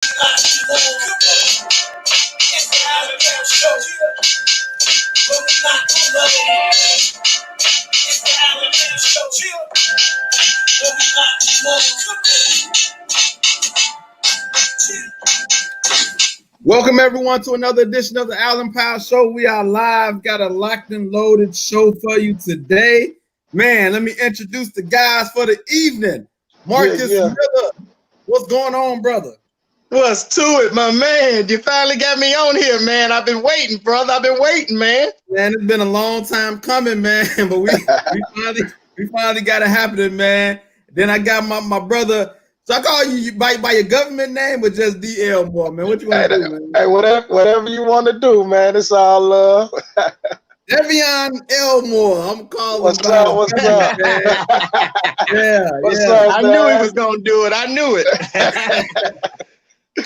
It's the Alabama Show. But we not gonna know. It's the Alabama Show. But we not gonna know. Welcome everyone to another edition of the Allen Powell Show. We are live, got a locked and loaded show for you today. Man, let me introduce the guys for the evening. Marcus Miller, what's going on, brother? What's to it, my man? You finally got me on here, man. I've been waiting, brother. I've been waiting, man. Man, it's been a long time coming, man, but we finally got it happening, man. Then I got my brother. So I call you by your government name or just D. Elmore, man? What you want to do, man? Hey, whatever you want to do, man. It's all love. Devion Elmore. I'm calling. What's up? What's up? Man. Yeah, what's up, I knew he was gonna do it. I knew it.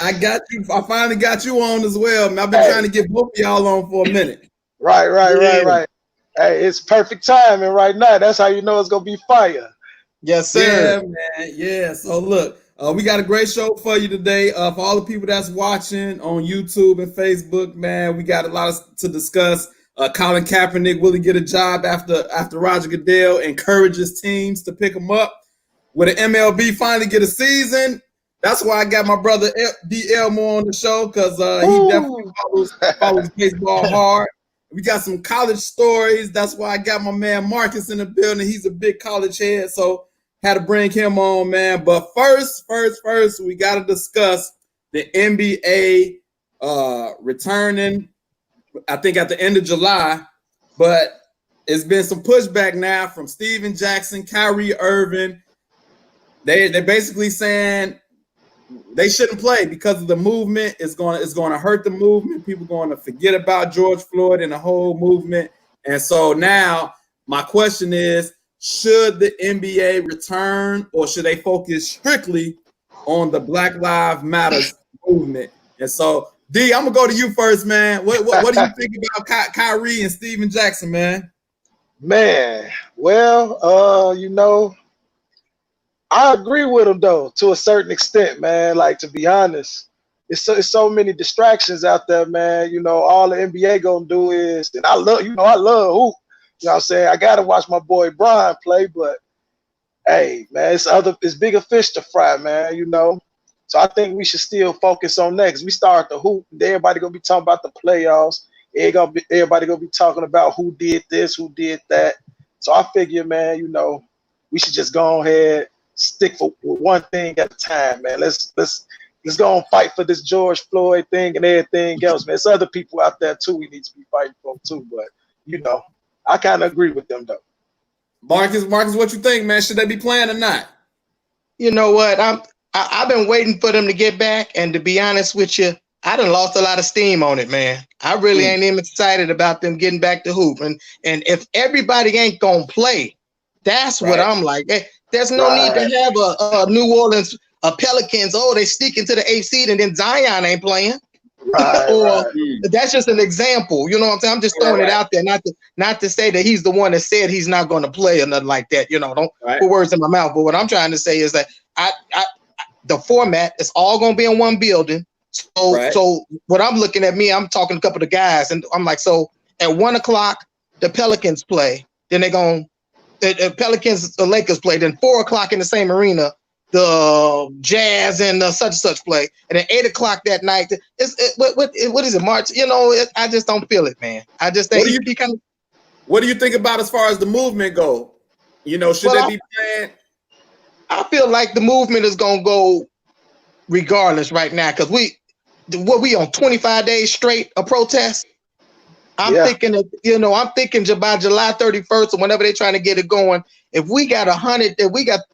I got you. I finally got you on as well, man. I've been trying to get both of y'all on for a minute. Right. Hey, it's perfect timing right now. That's how you know it's gonna be fire. Yes, sir. Yeah, man. Yeah. So look, we got a great show for you today. For all the people that's watching on YouTube and Facebook, man, we got a lot to discuss. Colin Kaepernick, will he get a job after Roger Goodell encourages teams to pick him up? Will the MLB finally get a season? That's why I got my brother D. Elmore on the show, because he definitely follows baseball hard. We got some college stories. That's why I got my man Marcus in the building. He's a big college head, so had to bring him on, man. But first, we got to discuss the NBA returning, I think, at the end of July. But it's been some pushback now from Steven Jackson, Kyrie Irving. They're basically saying they shouldn't play because of the movement. It's going to hurt the movement. People are going to forget about George Floyd and the whole movement. And so now my question is, should the NBA return, or should they focus strictly on the Black Lives Matter movement? And so, D, I'm gonna go to you first, man. What do you think about Kyrie and Steven Jackson, man? Man, well, I agree with him though, to a certain extent, man. Like, to be honest, it's so many distractions out there, man. All the NBA gonna do is, and I love hoop. You know what I'm saying? I gotta watch my boy Brian play, but hey, man, it's bigger fish to fry, man. So I think we should still focus on that, because we start the hoop, and everybody gonna be talking about the playoffs. Everybody gonna be talking about who did this, who did that. So I figure, man, we should just go ahead, stick with one thing at a time, man. Let's go and fight for this George Floyd thing and everything else, man. There's other people out there too we need to be fighting for too, but I kind of agree with them though. Marcus, what you think, man? Should they be playing or not? You know what? I've been waiting for them to get back, and to be honest with you, I done lost a lot of steam on it, man. I really ain't even excited about them getting back to hoop. And if everybody ain't gonna play, that's what I'm like. There's no need to have a New Orleans Pelicans. Oh, they sneak into the 8th seed, and then Zion ain't playing. That's just an example. You know what I'm saying? I'm just throwing it out there, not to say that he's the one that said he's not going to play or nothing like that. Don't put words in my mouth. But what I'm trying to say is that the format is all going to be in one building. So what I'm looking at, I'm talking to a couple of guys, and I'm like, so at 1:00 the Pelicans play, then the Pelicans, the Lakers play, then 4:00 in the same arena, the Jazz and such and such play, and at 8:00 that night, what is it, March? I just don't feel it, man. I just think what do you think about as far as the movement go? Should they be playing? I feel like the movement is gonna go regardless right now, because we on 25 days straight of protest. I'm thinking by July 31st or whenever they're trying to get it going, if we got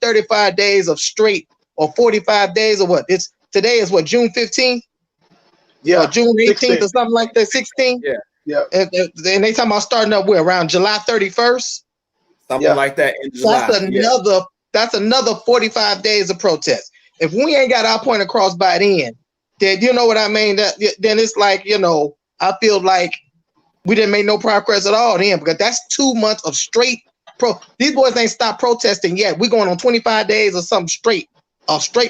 35 days of straight, or 45 days or what? Today is what, June 15th? Yeah. Or June 18th 16th. Or something like that, 16th? Yeah. And they talking about starting up around July 31st? Something like that in July. That's another 45 days of protest. If we ain't got our point across by then you know what I mean? Then it's like, I feel like we didn't make no progress at all then, because that's 2 months of straight These boys ain't stopped protesting yet. We're going on 25 days or something straight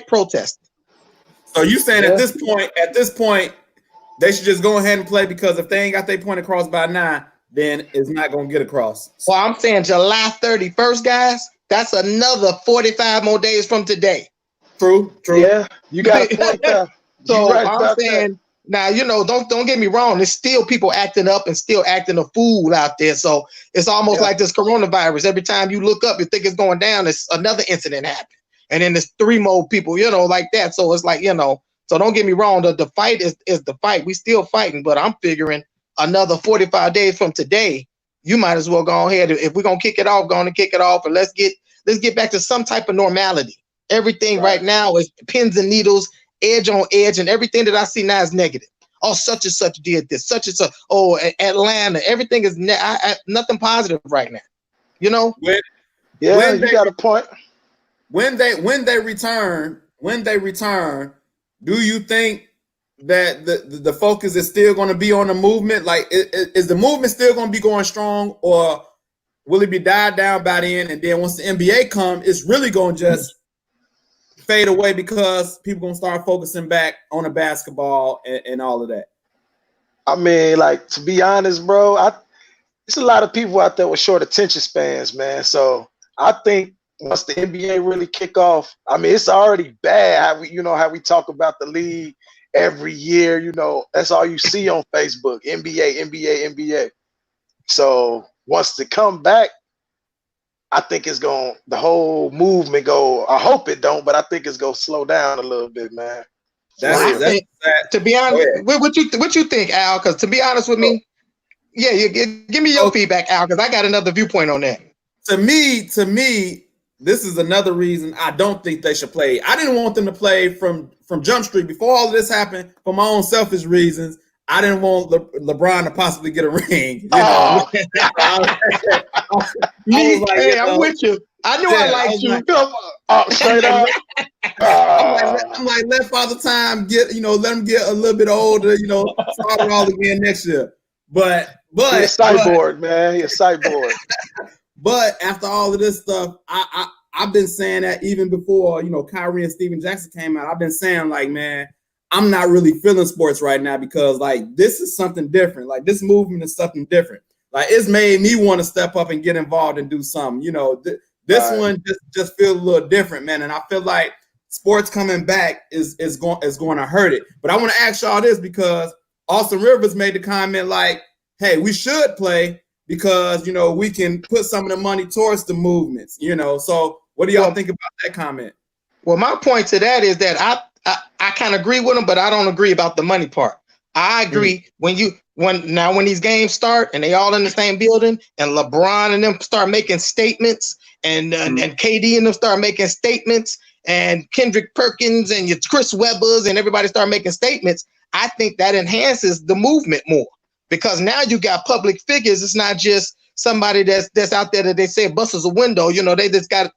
protest. So you saying at this point, they should just go ahead and play because if they ain't got their point across by 9, then it's not gonna get across. Well, I'm saying July 31st, guys. That's another 45 more days from today. True. Yeah, you got a point there. So right I'm saying now, don't get me wrong. There's still people acting up and still acting a fool out there. So it's almost like this coronavirus. Every time you look up, you think it's going down. It's another incident happened, and then there's 3 more people, like that. So it's like, So don't get me wrong. The fight is the fight. We still fighting, but I'm figuring another 45 days from today, you might as well go ahead. If we're gonna kick it off, go on and kick it off, and let's get back to some type of normality. Everything right now is pins and needles, edge on edge, and everything that I see now is negative. Oh, such and such did this, such and such. Oh, Atlanta, everything is nothing positive right now. You got a point. When they return, do you think that the focus is still going to be on the movement? Like, is the movement still going to be going strong, or will it be died down by the end? And then once the NBA comes, it's really going to just fade away because people going to start focusing back on the basketball and all of that. I mean, like, to be honest, bro, there's a lot of people out there with short attention spans, man. So I think once the NBA really kick off, I mean, it's already bad how we talk about the league every year. That's all you see on Facebook, NBA. So once they come back, I think the whole movement I hope it don't, but I think it's going to slow down a little bit, man. To be honest, what you think, Al? Because to be honest with me, give me your feedback, Al, because I got another viewpoint on that. To me, this is another reason I don't think they should play. I didn't want them to play from Jump Street before all of this happened for my own selfish reasons. I didn't want LeBron to possibly get a ring. I'm with you. I knew I liked you. Straight up. I'm like, let Father Time let him get a little bit older, start it all again next year. But he's a sideboard, man. He's a sideboard. But after all of this stuff, I've been saying that even before, Kyrie and Steven Jackson came out. I've been saying, like, man, I'm not really feeling sports right now because, like, this is something different. Like, this movement is something different. Like, it's made me want to step up and get involved and do something. This one just feels a little different, man. And I feel like sports coming back is going to hurt it. But I want to ask y'all this because Austin Rivers made the comment like, hey, we should play because, we can put some of the money towards the movements, So what do y'all think about that comment? Well, my point to that is that I kind of agree with him, but I don't agree about the money part. I agree when these games start and they all in the same building and LeBron and them start making statements and KD and them start making statements and Kendrick Perkins and your Chris Webbers and everybody start making statements, I think that enhances the movement more because now you got public figures. It's not just somebody that's out there that they say busts a window. They just got,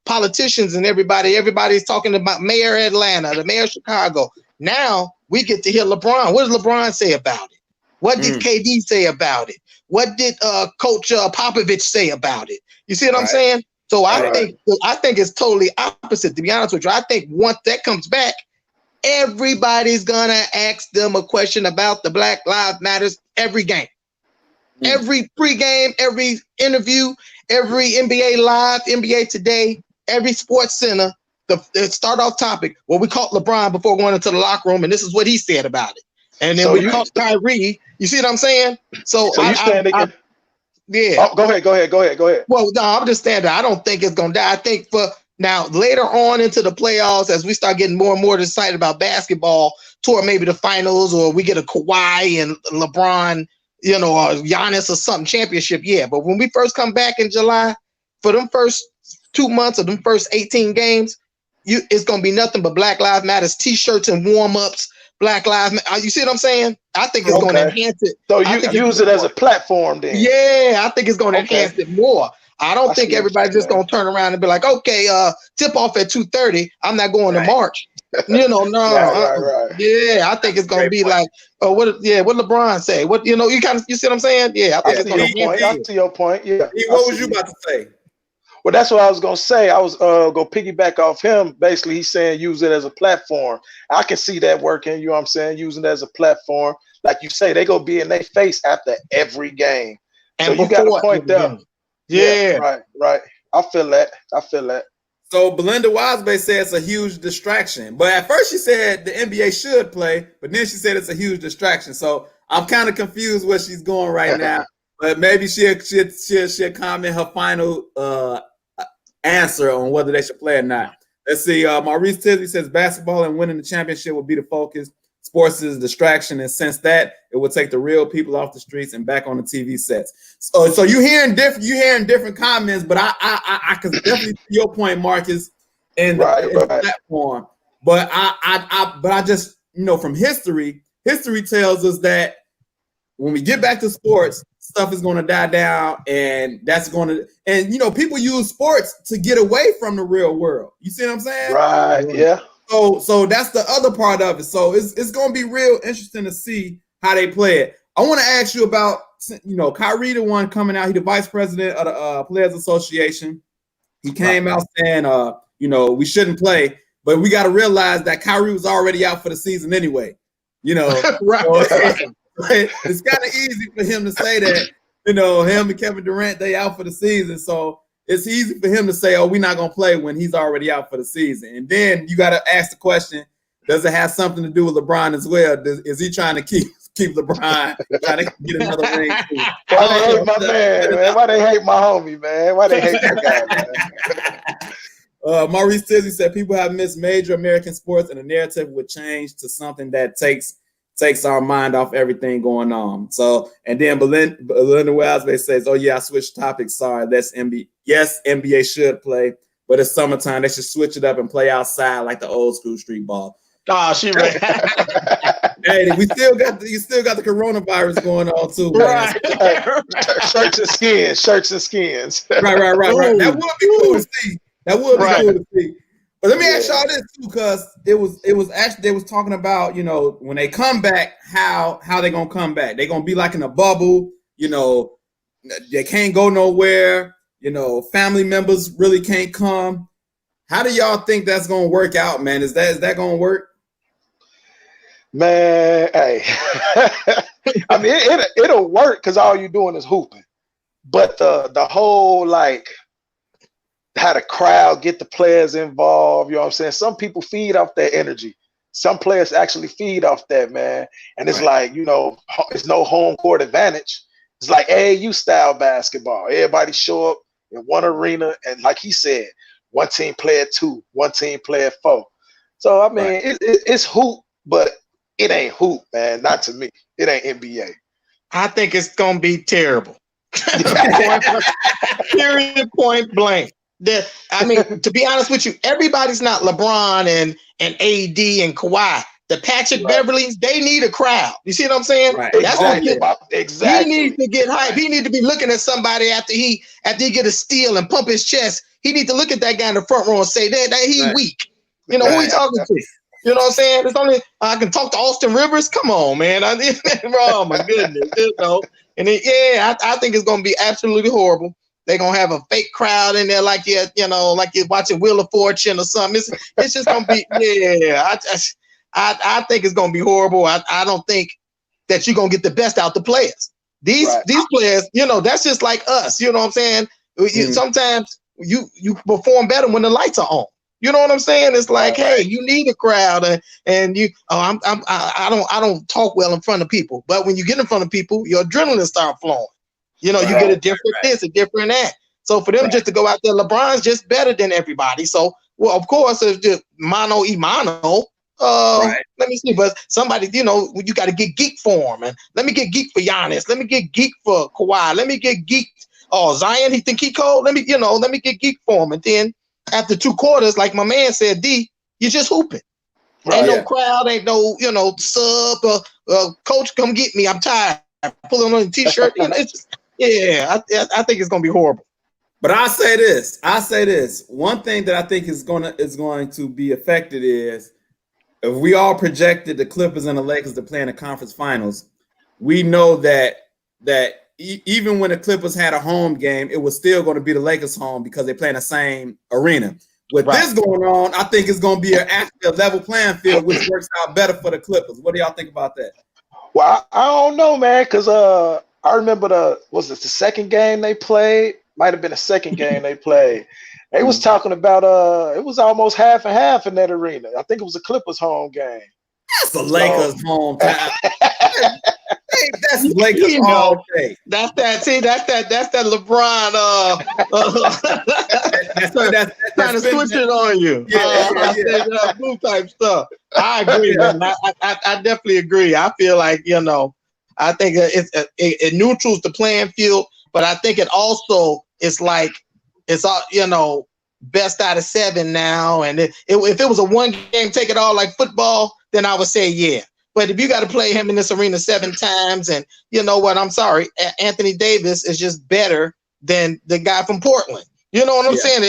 politicians and everybody's talking about Mayor of Atlanta, the Mayor of Chicago. Now we get to hear LeBron. What does LeBron say about it? What did KD say about it? What did Coach Popovich say about it? You see what I'm saying? So I think it's totally opposite, to be honest with you. I think once that comes back, everybody's gonna ask them a question about the Black Lives Matters every game. Every pregame, every interview, every NBA Live, NBA Today, every Sports Center, the start off topic. Well, we caught LeBron before going into the locker room, and this is what he said about it. And then we caught Kyrie. You see what I'm saying? So you stand again? Yeah. Oh, go ahead. Well, no, I'm just saying that I don't think it's gonna die. I think for now, later on into the playoffs, as we start getting more and more excited about basketball, toward maybe the finals, or we get a Kawhi and LeBron, or Giannis or something championship. Yeah, but when we first come back in July, for them first 2 months or them first 18 games, it's gonna be nothing but Black Lives Matters t-shirts and warm-ups. Black Lives Matter. You see what I'm saying? I think it's going to enhance it. So you use it as a platform then? Yeah, I think it's going to enhance it more. I don't think everybody's just going to turn around and be like, okay, tip off at 2:30. I'm not going to March. No. Right. Yeah, I think it's going to be like, what LeBron say? What you see what I'm saying? Yeah, I think it's going to enhance it. I see your point. Yeah. What was you about to say? Well, that's what I was gonna say. I was gonna piggyback off him. Basically, he's saying use it as a platform. I can see that working. You know what I'm saying? Using it as a platform, like you say, they gonna be in their face after every game. So And you got a before point every there. game. Yeah. Right. I feel that. So Belinda Wisebay said it's a huge distraction. But at first she said the NBA should play, but then she said it's a huge distraction. So I'm kind of confused where she's going right now. But maybe she'll comment her final answer on whether they should play or not. Let's see. Maurice Tisby says basketball and winning the championship will be the focus. Sports is a distraction, and since that, it will take the real people off the streets and back on the TV sets. So you're hearing different comments, but I can definitely see your point, Marcus, in the platform. But I just from history tells us that when we get back to sports, stuff is going to die down, and that's going to people use sports to get away from the real world. You see what I'm saying? Right. Yeah. So that's the other part of it. So it's going to be real interesting to see how they play it. I want to ask you about, Kyrie, the one coming out. He's the vice president of the Players Association. He came out saying, we shouldn't play, but we got to realize that Kyrie was already out for the season anyway. Right. So it's kind of easy for him to say that, him and Kevin Durant, they out for the season. So it's easy for him to say, oh, we're not going to play when he's already out for the season. And then you got to ask the question, does it have something to do with LeBron as well? Is he trying to keep LeBron, trying to get another ring? Why they hate my man? Why they hate my homie, man? Why they hate that guy, man? Maurice Tisby said people have missed major American sports and the narrative would change to something that takes our mind off everything going on. So, and then Belinda Wisebay says, oh yeah, I switched topics. Sorry, that's NBA. Yes, NBA should play, but it's summertime. They should switch it up and play outside like the old school street ball. Oh, she right. Hey, you still got the coronavirus going on too, man. Right. Shirts and skins. Right. That would be cool to see. Cool to see. But let me ask y'all this too, because it was actually they was talking about, when they come back, how they gonna come back. They gonna be like in a bubble, they can't go nowhere, family members really can't come. How do y'all think that's gonna work out, man? Is that gonna work? Man, hey. I mean it'll work because all you're doing is hooping. But the whole how the crowd get the players involved, you know what I'm saying? Some people feed off that energy. Some players actually feed off that, man. And it's like, it's no home court advantage. It's like AAU style basketball. Everybody show up in one arena, and like he said, one team play at 2, one team play at 4. So, I mean, it's hoop, but it ain't hoop, man. Not to me. It ain't NBA. I think it's going to be terrible. Period, point blank. To be honest with you, everybody's not LeBron and AD and Kawhi. The Patrick Beverleys, they need a crowd. You see what I'm saying? Right. Exactly. He needs to get hype. He needs to be looking at somebody after he get a steal and pump his chest. He needs to look at that guy in the front row and say that he's weak. Who he talking to? You know what I'm saying? It's only I can talk to Austin Rivers. Come on, man. Oh my goodness. And I think it's gonna be absolutely horrible. They're gonna have a fake crowd in there like you're watching Wheel of Fortune or something. It's just gonna be I think it's gonna be horrible. I don't think that you're gonna get the best out the players. These players, that's just like us. You know what I'm saying? Sometimes you perform better when the lights are on. You know what I'm saying? It's like, hey, you need a crowd, and you. I don't talk well in front of people, but when you get in front of people, your adrenaline starts flowing. You get a different this, a different that. So for them just to go out there, LeBron's just better than everybody. So, well, of course, it's just mano y mano. Let me see, but somebody, you got to get geek for him, and let me get geek for Giannis. Let me get geek for Kawhi. Let me get geek. Oh, Zion, he think he cold. Let me get geek for him, and then after 2 quarters, like my man said, D, you just hooping. Ain't no crowd, ain't no sub. Coach, come get me. I'm tired. Pulling on the t-shirt. It's just, I think it's gonna be horrible. But I say this. One thing that I think is going to be affected is if we all projected the Clippers and the Lakers to play in the conference finals, we know that even when the Clippers had a home game, it was still going to be the Lakers' home because they play in the same arena. With this going on, I think it's going to be actually a level playing field, which works out better for the Clippers. What do y'all think about that? Well, I don't know, man, because I remember was it the second game they played? Might have been the second game they played. They was talking about it was almost half and half in that arena. I think it was a Clippers home game. That's the Lakers home time. That's Lakers all day. That's that LeBron trying to switch it on you. Blue type stuff. I agree, man. I definitely agree. I feel like, I think it neutrals the playing field, but I think it also is like it's all, best out of 7 now. And if it was a one game take it all like football, then I would say yeah. But if you got to play him in this arena 7 times, and you know what, I'm sorry, Anthony Davis is just better than the guy from Portland. You know what I'm saying?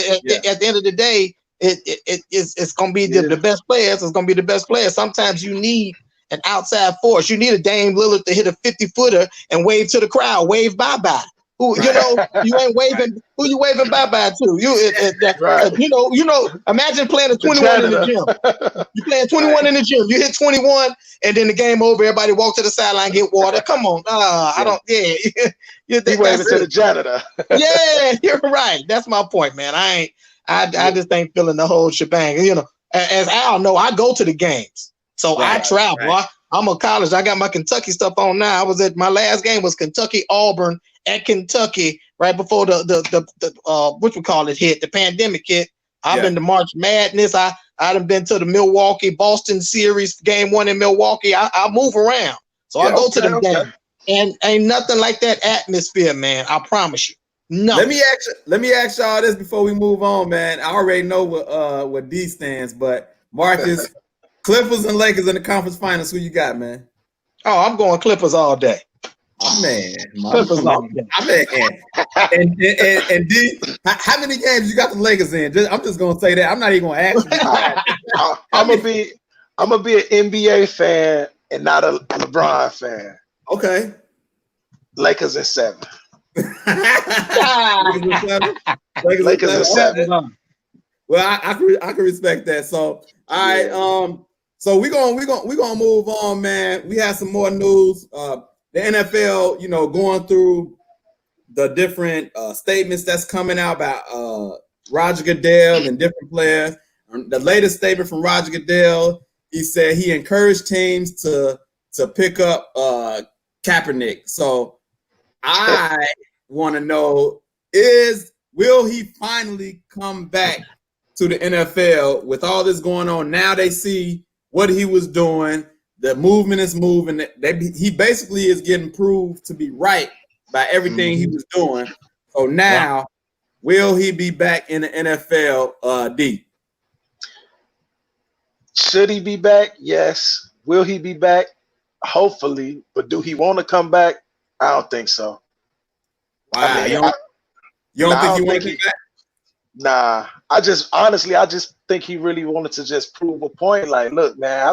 At the end of the day, it's going to be the best players. It's going to be the best players. Sometimes you need an outside force. You need a Dame Lillard to hit a 50-footer and wave to the crowd, wave bye-bye. Who you ain't waving? Who you waving bye-bye to? Imagine playing a 21 in the gym. You playing 21 in the gym. You hit 21, and then the game over. Everybody walk to the sideline, get water. Come on, I don't. Yeah, you waving to the janitor. Yeah, you're right. That's my point, man. I just ain't feeling the whole shebang. As Al know, I go to the games, so I travel. Right. I'm a college. I got my Kentucky stuff on now. My last game was Kentucky Auburn at Kentucky right before the what we call it hit, the pandemic hit. I've been to March Madness. I done been to the Milwaukee Boston series game 1 in Milwaukee. I move around, so I go to the game, and ain't nothing like that atmosphere, man. I promise you. No. Let me ask y'all this before we move on, man. I already know what D stands, but Marcus. Clippers and Lakers in the conference finals. Who you got, man? Oh, I'm going Clippers all day. Man, Clippers all day. And D, how many games you got the Lakers in? I'm just gonna say that. I'm not even gonna ask you. I'm gonna be an NBA fan and not a LeBron fan. Okay. Lakers in 7. Lakers in 7. Well, I can respect that. So, all right. So we're gonna move on, man. We have some more news. The NFL, going through the different statements that's coming out about Roger Goodell and different players. The latest statement from Roger Goodell, he said he encouraged teams to pick up Kaepernick. So I want to know will he finally come back to the NFL with all this going on? Now they see what he was doing. The movement is moving. He basically is getting proved to be right by everything he was doing. So now, will he be back in the NFL, D? Should he be back? Yes. Will he be back? Hopefully. But do he want to come back? I don't think so. Wow. You don't think he want to be back? Nah. I just think he really wanted to just prove a point. Like, look, man,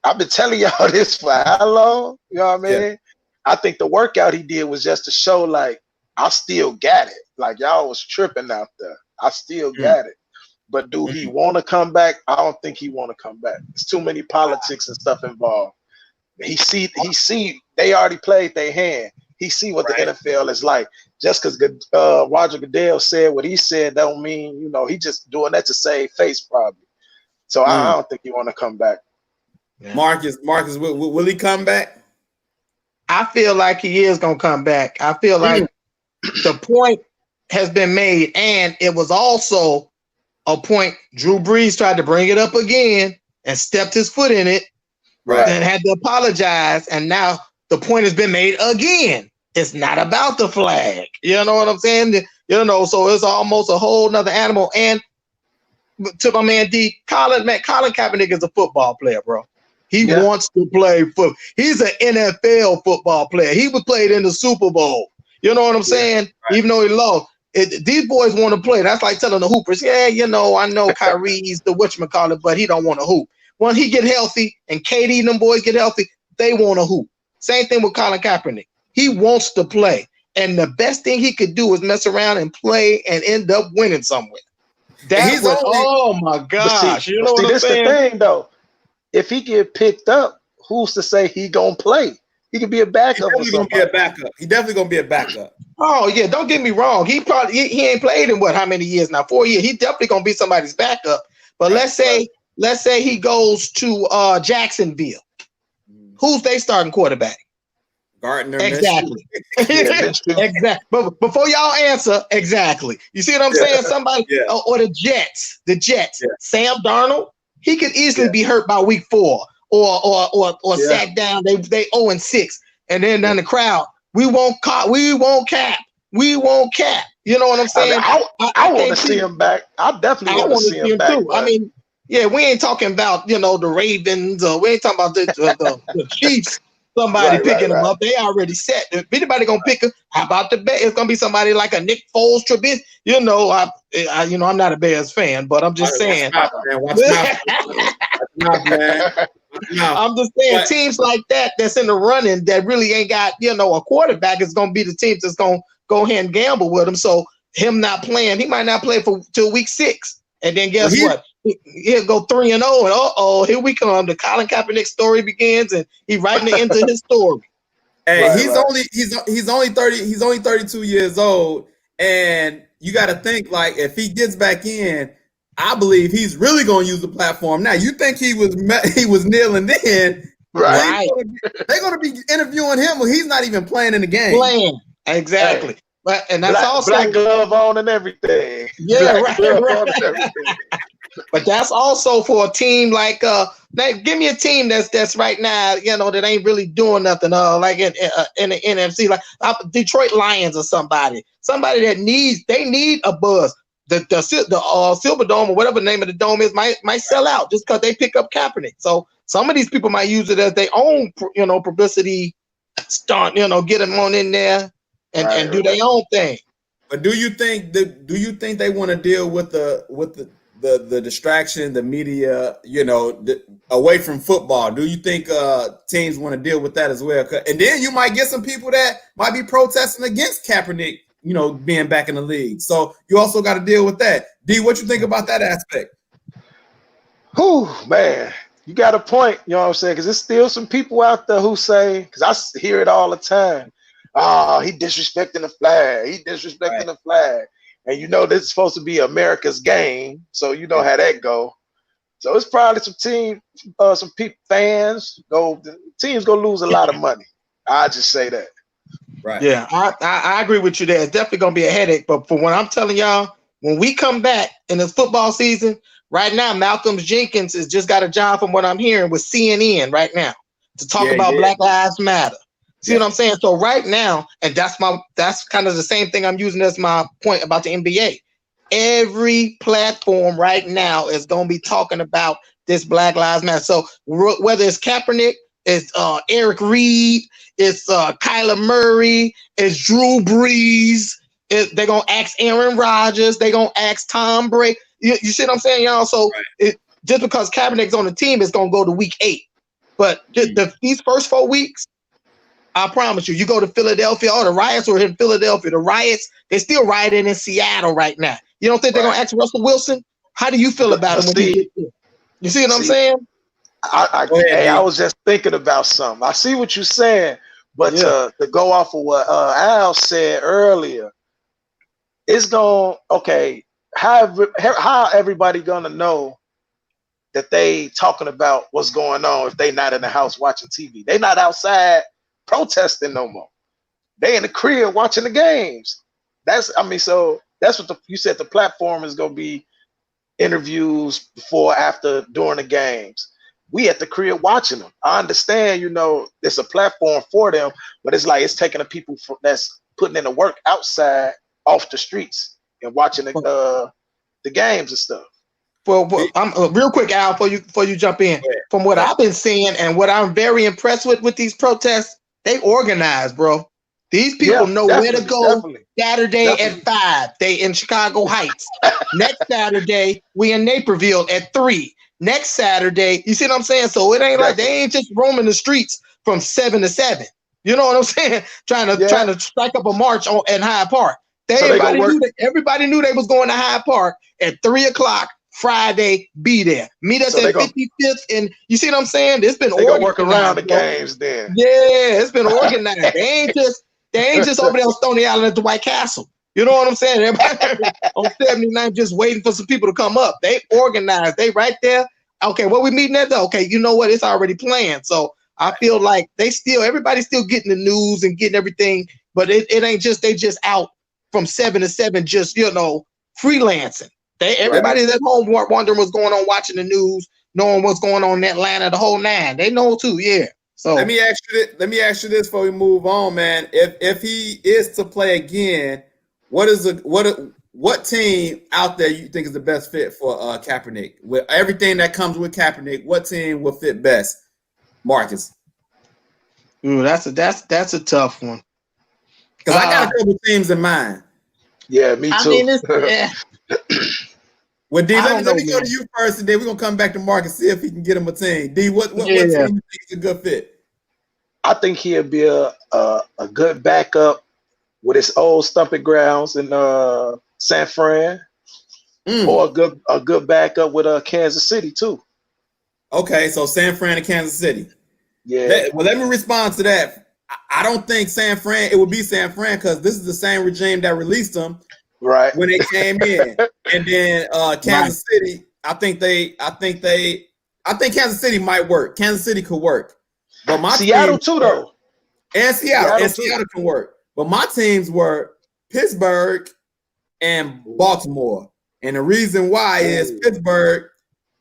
I've been telling y'all this for how long? You know what I mean? Yeah. I think the workout he did was just to show, like, I still got it. Like, y'all was tripping out there. I still got it. But do he want to come back? I don't think he want to come back. There's too many politics and stuff involved. He see they already played their hand. He see what the NFL is like. Just because Roger Goodell said what he said, that don't mean, he just doing that to save face probably. So I don't think he want to come back. Yeah. Marcus, will he come back? I feel like he is going to come back. I feel like the point has been made, and it was also a point Drew Brees tried to bring it up again and stepped his foot in it and had to apologize, and now the point has been made again. It's not about the flag. You know what I'm saying? So it's almost a whole nother animal. And to my man D, Colin Kaepernick is a football player, bro. He wants to play football. He's an NFL football player. He was played in the Super Bowl. You know what I'm saying? Right. Even though he lost. These boys want to play. That's like telling the hoopers, I know Kyrie's the whatchamacallit, but he don't want to hoop. When he get healthy and KD and them boys get healthy, they want to hoop. Same thing with Colin Kaepernick. He wants to play. And the best thing he could do is mess around and play and end up winning somewhere. Oh my gosh. You know what I'm saying? This the thing though. If he get picked up, who's to say he gonna play? He could be a backup. He definitely gonna be a backup. Oh yeah, don't get me wrong. He ain't played in how many years now? 4 years. He definitely gonna be somebody's backup. But let's say he goes to Jacksonville. Who's they starting quarterback? Gardner. Exactly. Exactly. But before y'all answer, exactly. You see what I'm saying? Somebody or the Jets. Yeah. Sam Darnold. He could easily be hurt by week 4 or sat down. They 0-6, and then the crowd. We won't cap. You know what I'm saying? I want to see him back. I definitely want to see him back. Too. I mean, we ain't talking about the Ravens, or we ain't talking about the Chiefs. Somebody picking them up. They already set. If anybody gonna pick him, how about the Bears? It's gonna be somebody like a Nick Foles, Trubisky. I'm not a Bears fan, but I'm just saying. Watch out, man. I'm just saying, teams like that's in the running that really ain't got a quarterback is gonna be the teams that's gonna go ahead and gamble with him. So him not playing, he might not play till week 6, and then guess what? He'll go 3-0, and here we come. The Colin Kaepernick story begins, and he writing it into his story. Hey, he's only 30. He's only 32 years old, and you got to think like if he gets back in, I believe he's really going to use the platform. Now, you think he was kneeling then? Right. They're going to be interviewing him when he's not even playing in the game. Exactly. But and that's also black glove on and everything. Yeah, right. But that's also for a team like give me a team that's right now, that ain't really doing nothing like in the NFC, like Detroit Lions or somebody that need a buzz. The Silver Dome or whatever the name of the dome is might sell out just because they pick up Kaepernick. So some of these people might use it as their own publicity stunt, get them on in there and do their own thing. But do you think they want to deal with the distraction, the media, away from football? Do you think teams want to deal with that as well? And then you might get some people that might be protesting against Kaepernick, being back in the league. So you also got to deal with that. D, what you think about that aspect? Whew, man, you got a point. You know what I'm saying? Because there's still some people out there who say, because I hear it all the time. Oh, he disrespecting the flag. The flag. And this is supposed to be America's game, so you know how that go. So it's probably some people, fans teams gonna lose a lot of money. I just say that. Right. Yeah, I agree with you there. It's definitely gonna be a headache. But for what I'm telling y'all, when we come back in this football season, right now, Malcolm Jenkins has just got a job from what I'm hearing with CNN right now to talk about Black Lives Matter. See what I'm saying? So right now, and that's kind of the same thing I'm using as my point about the NBA. Every platform right now is going to be talking about this Black Lives Matter. So whether it's Kaepernick, it's Eric Reed, it's Kyler Murray, it's Drew Brees, they're going to ask Aaron Rodgers, they're going to ask Tom Brady. You see what I'm saying, y'all? So just because Kaepernick's on the team, it's going to go to week 8. But these first 4 weeks, I promise you, you go to Philadelphia, the riots were in Philadelphia. The riots, they're still rioting in Seattle right now. You don't think they're going to ask Russell Wilson? How do you feel about him when he gets there? You see what I'm saying? I was just thinking about something. I see what you're saying, but to go off of what Al said earlier, it's going, how everybody going to know that they talking about what's going on if they not in the house watching TV? They not outside protesting no more. They in the crib watching the games. So that's what you said. The platform is gonna be interviews before, after, during the games. We at the crib watching them. I understand, it's a platform for them, but it's like it's taking the people that's putting in the work outside off the streets and watching the games and stuff. Well, I'm real quick, Al, before you jump in. From what I've been seeing and what I'm very impressed with these protests, they organize, bro. These people know where to go. Saturday at 5, they in Chicago Heights. Next Saturday, we in Naperville at 3. Next Saturday, you see what I'm saying? So it ain't like they ain't just roaming the streets from 7 to 7. You know what I'm saying? Trying to strike up a march in Hyde Park. Everybody knew they was going to Hyde Park at 3:00 Friday. Be there. Meet us at 55th, and you see what I'm saying? It's been organized. They gonna work around the games then. Yeah, it's been organized. They ain't just over there on Stony Island at the White Castle. You know what I'm saying? Everybody on 79 just waiting for some people to come up. They organized. They right there. Okay, what we meeting at though? Okay, you know what? It's already planned. So I feel like everybody's still getting the news and getting everything, but it ain't just they just out from 7 to 7, just freelancing. Everybody's at home wondering what's going on, watching the news, knowing what's going on in Atlanta, the whole nine. They know too, yeah. So let me ask you this before we move on, man. If he is to play again, what team out there you think is the best fit for Kaepernick? With everything that comes with Kaepernick, what team will fit best? Marcus. Ooh, that's a tough one. Because I got a couple teams in mind. Yeah, me too. I mean, well, D, let me go to you first, and then we're gonna come back to Mark and see if he can get him a team. D, what team do you think is a good fit? I think he'll be a good backup with his old stomping grounds in San Fran, or a good backup with Kansas City too. Okay, so San Fran and Kansas City. Yeah. Let me respond to that. I don't think San Fran. It would be San Fran because this is the same regime that released them. Right. When they came in, and then Kansas City, I think Kansas City might work. Kansas City could work, but my Seattle too though, and Seattle can work. But my teams were Pittsburgh and Baltimore, and the reason why is Pittsburgh,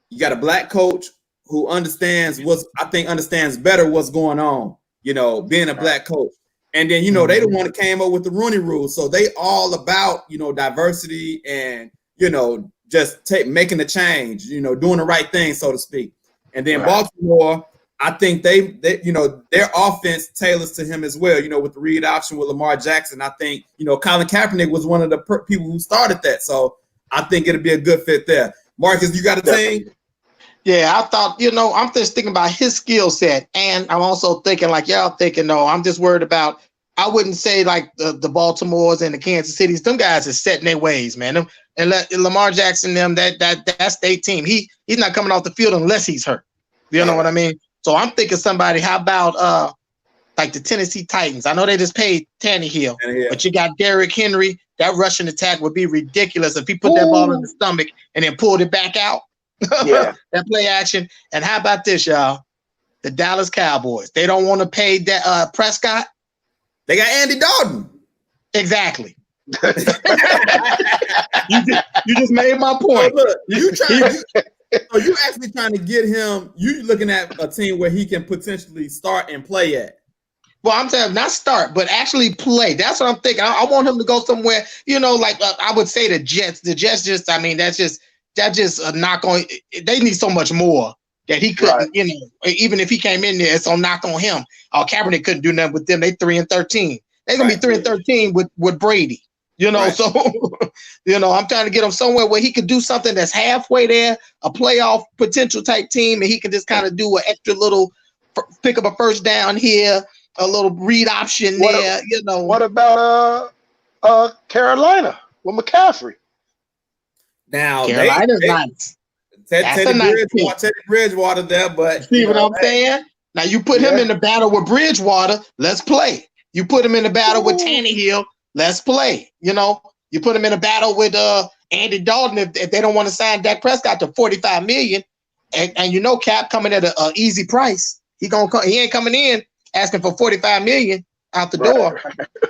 you got a black coach who understands better what's going on. Being a black coach. And then, they the one that came up with the Rooney Rule. So they all about, diversity and, just making the change, doing the right thing, so to speak. And then Baltimore, I think they their offense tailors to him as well, with the read option with Lamar Jackson. I think, Colin Kaepernick was one of the people who started that. So I think it'll be a good fit there. Marcus, you got a team? Yeah, I thought, I'm just thinking about his skill set. And I'm also thinking like y'all thinking, no, I'm just worried about, I wouldn't say like the Baltimores and the Kansas Cities. Them guys are set in their ways, man. And let Lamar Jackson, that's their team. He's not coming off the field unless he's hurt. You know what I mean? So I'm thinking somebody, how about like the Tennessee Titans? I know they just paid Tannehill, but you got Derrick Henry. That rushing attack would be ridiculous if he put that ball in the stomach and then pulled it back out. Yeah. That play action. And how about this, y'all? The Dallas Cowboys. They don't want to pay that Prescott. They got Andy Dalton. Exactly. you just made my point. So look, you actually trying to get him. You looking at a team where he can potentially start and play at. Well, I'm saying not start, but actually play. That's what I'm thinking. I want him to go somewhere. Like I would say the Jets. The Jets just, that's just a knock on. They need so much more that he couldn't, even if he came in there, it's a knock on him. Kaepernick couldn't do nothing with them. They 3-13. They're gonna be 3-13 with Brady. So I'm trying to get him somewhere where he could do something that's halfway there, a playoff potential type team, and he can just kind of do an extra little pick up a first down here, a little read option there. What about Carolina with McCaffrey? Now Carolina's nice. Teddy Bridgewater there, but see what I'm saying? Now you put him in the battle with Bridgewater, let's play. You put him in the battle with Tannehill, let's play. You put him in a battle with Andy Dalton if they don't want to sign Dak Prescott to $45 million, and Cap coming at an easy price. He ain't coming in asking for $45 million out the door.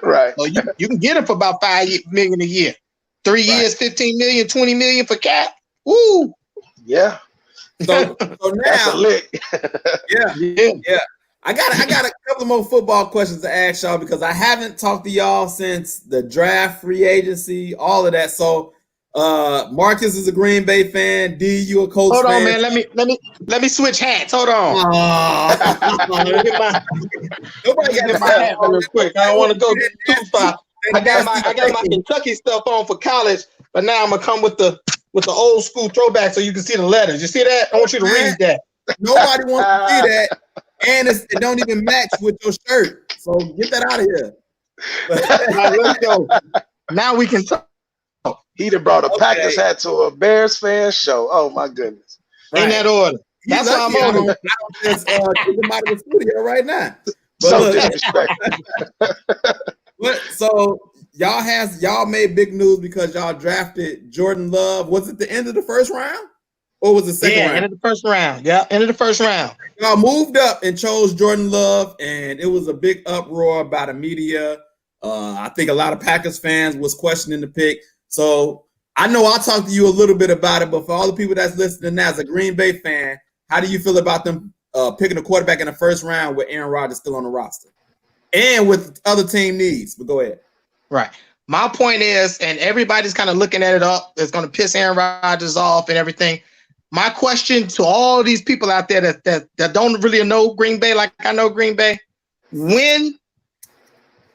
Right. So you can get him for about $5 million a year. 3 years, $15 million, $20 million for Cap. Woo! Yeah. So now that's a lick. yeah. I got a couple more football questions to ask y'all because I haven't talked to y'all since the draft, free agency, all of that. So Marcus is a Green Bay fan. D, you a Colts fan. Hold on, man. Let me switch hats. Hold on. Nobody got get my hat real quick. I don't want to go too far. I got my Kentucky stuff on for college, but now I'm gonna come with the old school throwback so you can see the letters. You see that? I want you to read that. Nobody wants to see that, and it don't even match with your shirt. So get that out of here. Now, let's go. Now we can talk. He done brought a Packers hat to a Bears fan show. Oh my goodness! In that order. That's why I'm on it. I don't just get him out of the studio right now. But So disrespectful. So y'all made big news because y'all drafted Jordan Love. Was it the end of the first round? Or was it second round? End of the first round. Yeah, end of the first round. Y'all moved up and chose Jordan Love, and it was a big uproar by the media. I think a lot of Packers fans was questioning the pick. So I know I'll talk to you a little bit about it, but for all the people that's listening now, as a Green Bay fan, how do you feel about them picking a quarterback in the first round with Aaron Rodgers still on the roster? And with other team needs, but go ahead. Right. My point is, and everybody's kind of looking at it up, it's going to piss Aaron Rodgers off and everything. My question to all these people out there that don't really know Green Bay like I know Green Bay, when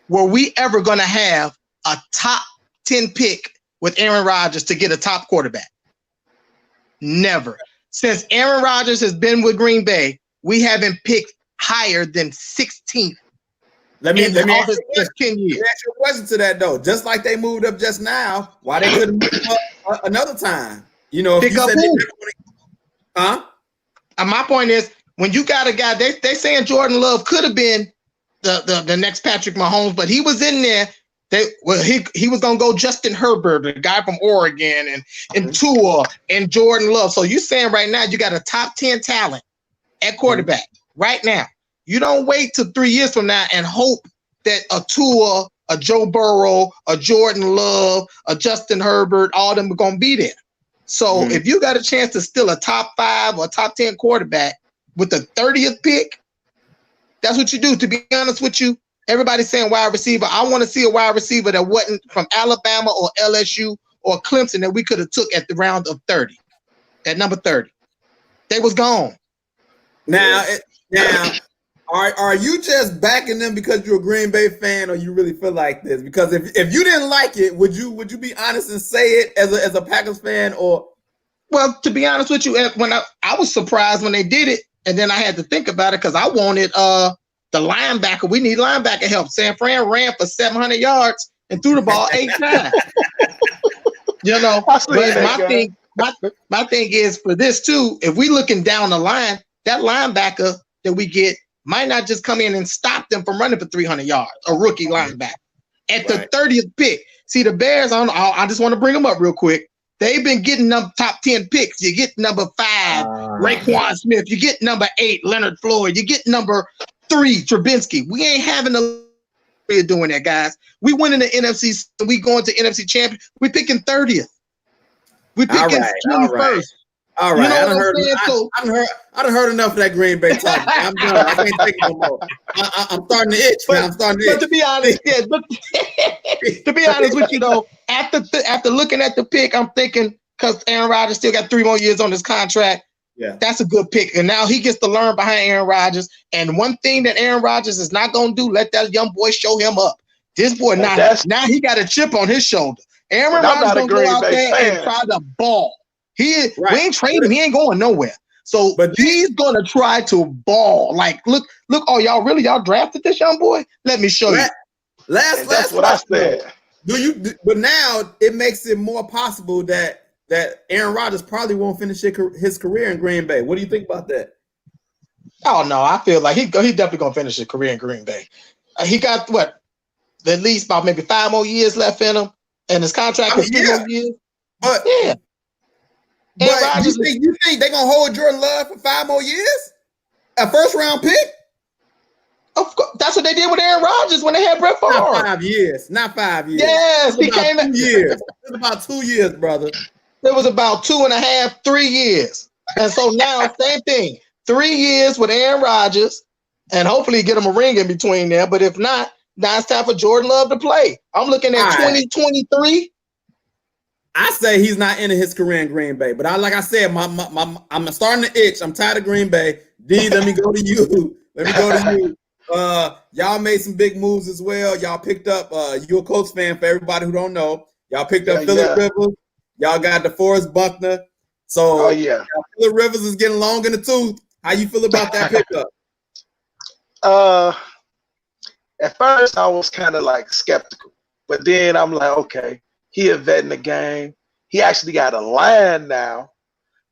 were we ever going to have a top 10 pick with Aaron Rodgers to get a top quarterback? Never. Since Aaron Rodgers has been with Green Bay, we haven't picked higher than 16th. Let me ask 10 years. Let me ask you a question to that though. Just like they moved up just now, why they couldn't move up another time? You know, if Pick you up said who? My point is, when you got a guy, they saying Jordan Love could have been the next Patrick Mahomes, but he was in there. He was gonna go Justin Herbert, the guy from Oregon, and Tua and Jordan Love. So you saying right now you got a top 10 talent at quarterback right now. You don't wait till 3 years from now and hope that a Tua, a Joe Burrow, a Jordan Love, a Justin Herbert, all of them are gonna be there. So if you got a chance to steal a top 5 or top 10 quarterback with the 30th pick, that's what you do. To be honest with you, everybody's saying wide receiver. I want to see a wide receiver that wasn't from Alabama or LSU or Clemson that we could have took at the round of 30, at number 30. They was gone. Now, are you just backing them because you're a Green Bay fan, or you really feel like this? Because if you didn't like it, would you be honest and say it as a Packers fan? Or well, to be honest with you, when I was surprised when they did it, and then I had to think about it because I wanted the linebacker. We need linebacker help. San Fran ran for 700 yards and threw the ball 8 times. You know, but my thing is for this too. If we looking down the line, that linebacker that we get might not just come in and stop them from running for 300 yards. A rookie linebacker at the 30th pick. See, the Bears. I just want to bring them up real quick. They've been getting them top 10 picks. You get number 5, Raekwon Smith. You get number 8, Leonard Floyd. You get number 3, Trubinsky. We ain't having a doing that, guys. We went in the NFC. We going to NFC Champion. We picking 30th. We picking 21st. All right. You know I done heard enough of that Green Bay talk. I'm done. I can't take it no more. I'm starting to itch, man. But to be honest, to be honest with you though, after looking at the pick, I'm thinking because Aaron Rodgers still got 3 more years on his contract. Yeah, that's a good pick. And now he gets to learn behind Aaron Rodgers. And one thing that Aaron Rodgers is not gonna do, let that young boy show him up. This boy now he got a chip on his shoulder. Aaron Rodgers gonna go out there and try to ball. We ain't trading him. He ain't going nowhere. So he's gonna try to ball. Like, look! Oh, y'all drafted this young boy? Let me show you. That's what I said. But now it makes it more possible that Aaron Rodgers probably won't finish his career in Green Bay. What do you think about that? Oh no, I feel like he definitely gonna finish his career in Green Bay. He got at least about maybe 5 more years left in him, and his contract is 3 more years. But you think they're gonna hold Jordan Love for 5 more years? A first round pick? Of course, that's what they did with Aaron Rodgers when they had Brett Favre. Not 5 years. Yes, he came in 2 years. It was about 2 years, brother. It was about 2.5, 3 years. And so now, same thing. 3 years with Aaron Rodgers, and hopefully get him a ring in between there. But if not, now it's time for Jordan Love to play. I'm looking at 2023. I say he's not ending his career in Green Bay, but like I said, I'm starting to itch. I'm tired of Green Bay. D, let me go to you. Y'all made some big moves as well. Y'all picked up. You're a Colts fan. For everybody who don't know, y'all picked up Phillip Rivers. Y'all got DeForest Buckner. So Phillip Rivers is getting long in the tooth. How you feel about that pickup? at first I was kind of like skeptical, but then I'm like, okay, he a vet in the game. He actually got a line now,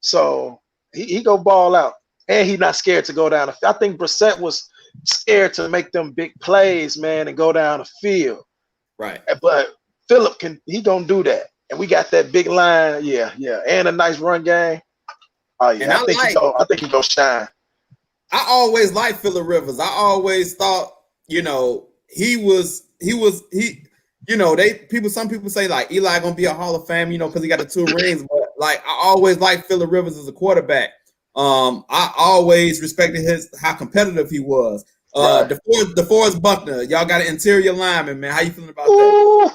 so he go ball out, and he not scared to go down. I think Brissett was scared to make them big plays, man, and go down the field. Right. But Phillip he gonna do that, and we got that big line, yeah, and a nice run game. Oh yeah, And I think he gonna shine. I always liked Phillip Rivers. I always thought, you know, some people say like Eli gonna be a Hall of Fame, you know, because he got the 2 rings. But like I always liked Phillip Rivers as a quarterback. I always respected how competitive he was. Right. DeForest Buckner, y'all got an interior lineman, man. How you feeling about that?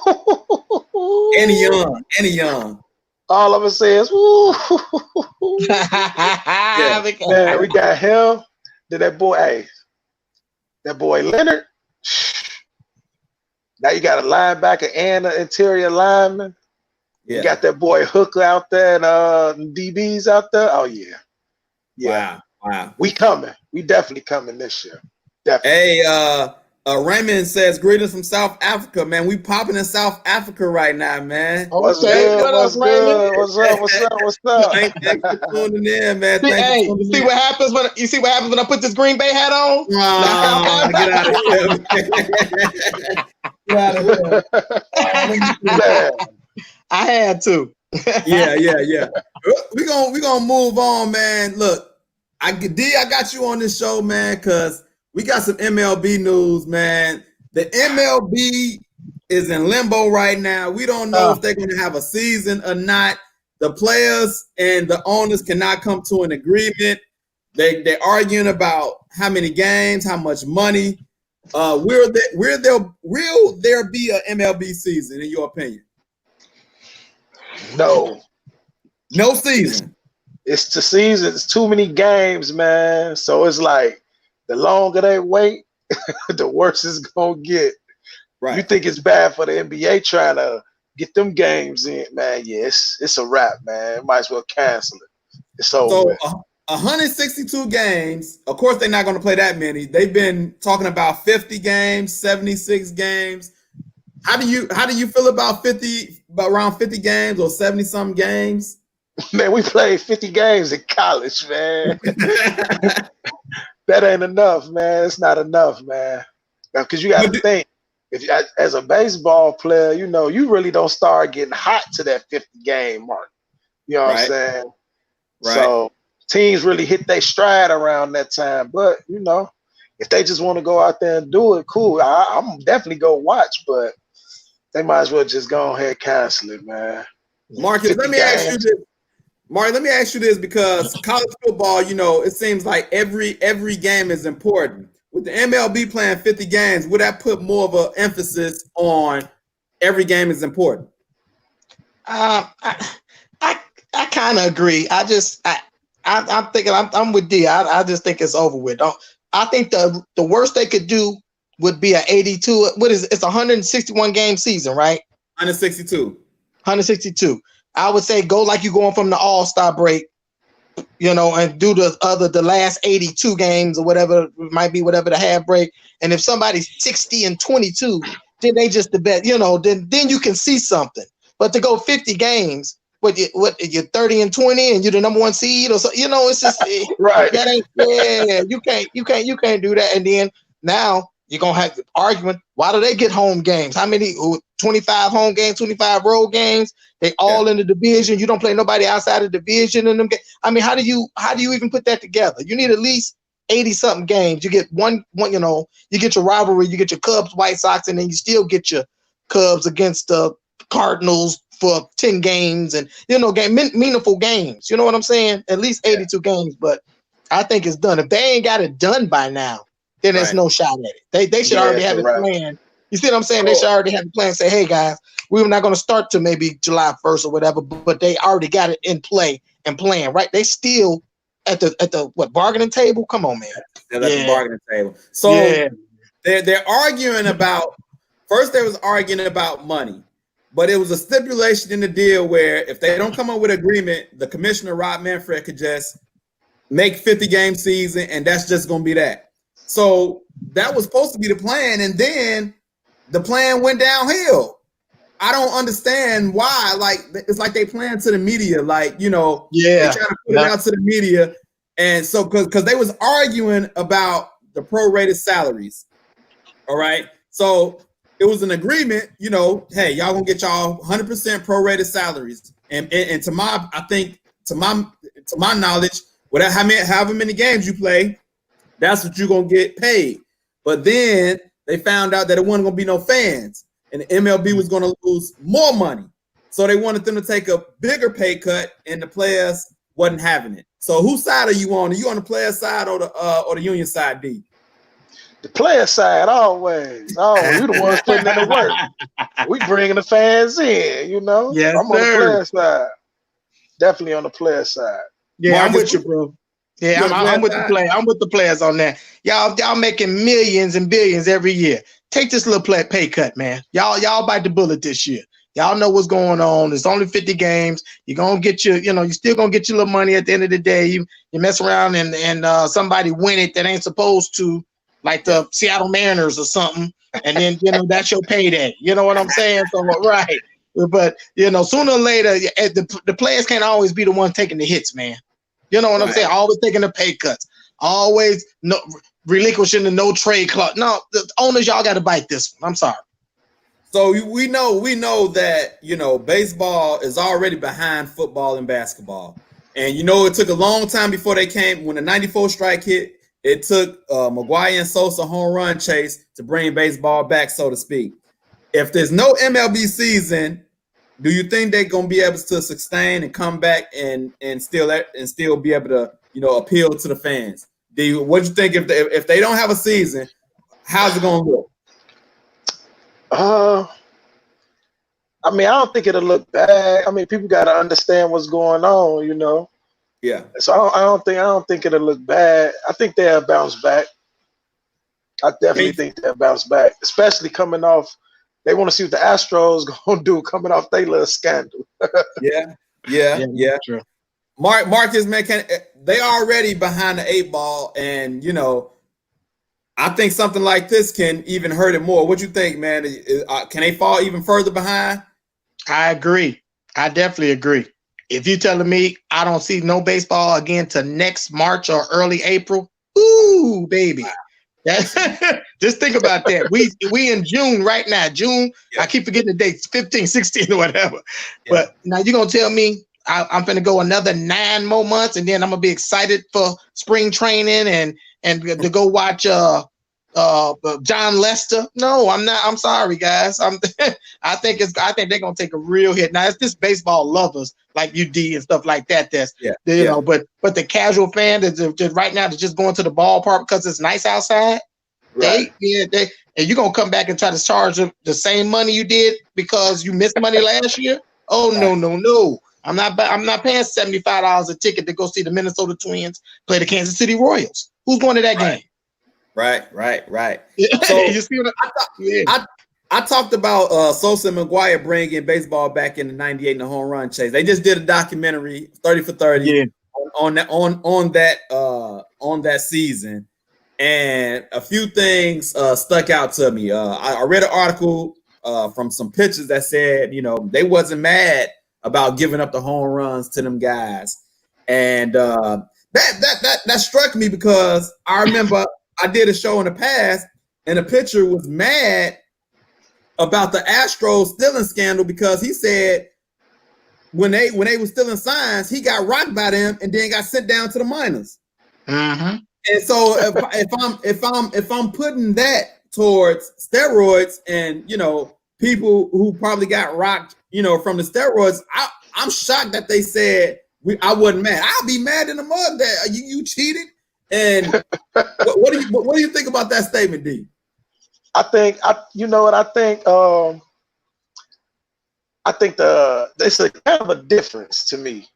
Any young. All of us says, woo. Yeah. Man, we got him. Then that boy Leonard. Now you got a linebacker and an interior lineman. Yeah. You got that boy Hooker out there and DBs out there. Oh yeah. Wow. We coming. We definitely coming this year. Definitely. Hey, Raymond says greetings from South Africa, man. We popping in South Africa right now, man. What's good? What's good? What's up? Thanks for tuning in, man. Hey, you see what happens when I put this Green Bay hat on? Get out of here. Get out of here. I had to. Yeah. We gonna move on, man. Look, I got you on this show, man, because we got some MLB news, man. The MLB is in limbo right now. We don't know if they're going to have a season or not. The players and the owners cannot come to an agreement. They're arguing about how many games, how much money. Will there be an MLB season, in your opinion? No season. It's the season. It's too many games, man. So it's like the longer they wait, the worse it's gonna get. Right. You think it's bad for the NBA trying to get them games in, man? Yes, it's a wrap, man. Might as well cancel it. It's over. So 162 games. Of course, they're not going to play that many. They've been talking about 50 games, 76 games. How do you feel about around 50 games or 70 some games? Man, we played 50 games in college, man. That ain't enough, man. It's not enough, man. Because you got to think, as a baseball player, you know, you really don't start getting hot to that 50 game mark. You know what I'm saying? Right. So teams really hit their stride around that time. But, you know, if they just want to go out there and do it, cool. I'm definitely go watch, but they might as well just go ahead and cancel it, man. Marcus, let me ask you this. Mark, let me ask you this, because college football, you know, it seems like every game is important. With the MLB playing 50 games, would that put more of an emphasis on every game is important? I kind of agree. I'm thinking I'm with D. I just think it's over with. I think the worst they could do would be an 82. It's a 161 game season, right? 162. I would say go like you going from the All-Star break, you know, and do the last 82 games or whatever it might be, whatever the half break. And if somebody's 60-22, then they just the bet, you know, then you can see something. But to go 50 games, you're 30-20 and you're the number 1 seed or so, you know, it's just right. That ain't you can't do that. And then now you're gonna have argument. Why do they get home games? How many? 25 home games, 25 road games. They all in the division. You don't play nobody outside the division in them games. I mean, how do you even put that together? You need at least 80 something games. You get one, you know, you get your rivalry, you get your Cubs, White Sox, and then you still get your Cubs against the Cardinals for 10 games and, you know, meaningful games. You know what I'm saying? At least 82 games, but I think it's done. If they ain't got it done by now, then there's no shot at it. They should already have it planned. You see what I'm saying? They should already have a plan. Say, hey guys, we're not going to start till maybe July 1st or whatever, but they already got it in play and playing, right? They still at the bargaining table. Come on, man. They're at the bargaining table. So they're arguing about. First, they was arguing about money, but it was a stipulation in the deal where if they don't come up with agreement, the commissioner Rob Manfred could just make 50 game season, and that's just going to be that. So that was supposed to be the plan, and then the plan went downhill. I don't understand why. Like, it's like they plan to the media, like, they try to put it out to the media, and so because they was arguing about the prorated salaries. All right, so it was an agreement. Hey, y'all gonna get y'all 100% prorated salaries, and to my knowledge, whatever however many games you play, that's what you're gonna get paid. But then they found out that it wasn't gonna be no fans, and the MLB was gonna lose more money. So they wanted them to take a bigger pay cut, and the players wasn't having it. So whose side are you on? Are you on the player side or the union side, D? The player side always. Oh, you the ones putting in the work. We bringing the fans in, Yes, I'm on the player side. Definitely on the player side. Yeah, I'm with you, bro. Yeah, I'm with the player. I'm with the players on that. Y'all making millions and billions every year. Take this little pay cut, man. Y'all bite the bullet this year. Y'all know what's going on. It's only 50 games. You're gonna get you're still gonna get your little money at the end of the day. You mess around and somebody win it that ain't supposed to, like the Seattle Mariners or something, and then that's your payday. You know what I'm saying? So right. But sooner or later, the players can't always be the ones taking the hits, man. You know what I'm saying? Always taking the pay cuts. Always relinquishing the no trade clause. No, the owners, y'all got to bite this one. I'm sorry. So we know that baseball is already behind football and basketball, and it took a long time before they came. When the '94 strike hit, it took McGuire and Sosa home run chase to bring baseball back, so to speak. If there's no MLB season, do you think they're gonna be able to sustain and come back and still be able to appeal to the fans? What do you think if they don't have a season? How's it gonna look? I don't think it'll look bad. People got to understand what's going on, Yeah. So I don't think it'll look bad. I think they'll bounce back. I definitely think they'll bounce back, especially coming off. They want to see what the Astros gonna do coming off their little scandal. Yeah. True. Marcus, man, they already behind the 8 ball, and I think something like this can even hurt it more. What you think, man? Can they fall even further behind? I agree. I definitely agree. If you're telling me I don't see no baseball again till next March or early April, ooh, baby. Just think about that. We in June right now. June, I keep forgetting the dates, 15, 16 or whatever. Yeah. But now you're going to tell me I'm going to go another 9 more months, and then I'm going to be excited for spring training and to go watch John Lester. No, I'm not. I'm sorry, guys. I think they're going to take a real hit. Now, it's this baseball lovers like UD and stuff like that. That's but the casual fan that right now that's just going to the ballpark because it's nice outside. Right. They and you're gonna come back and try to charge them the same money you did because you missed money last year. Oh right. No. I'm not paying $75 a ticket to go see the Minnesota Twins play the Kansas City Royals. Who's going to that game? Right. So you see what I talked about Sosa and McGuire bringing baseball back in the '98 in the home run chase. They just did a documentary, 30 for 30, on that season, and a few things stuck out to me. I read an article from some pitchers that said they wasn't mad about giving up the home runs to them guys, and that struck me because I remember I did a show in the past, and a pitcher was mad about the Astros stealing scandal because he said when they were stealing signs, he got rocked by them and then got sent down to the minors. Mm-hmm. And so if I'm putting that towards steroids and people who probably got rocked from the steroids, I'm shocked that they said I wasn't mad. I'll be mad in the mud that you cheated. And what do you think about that statement, D? I think it's a kind of a difference to me.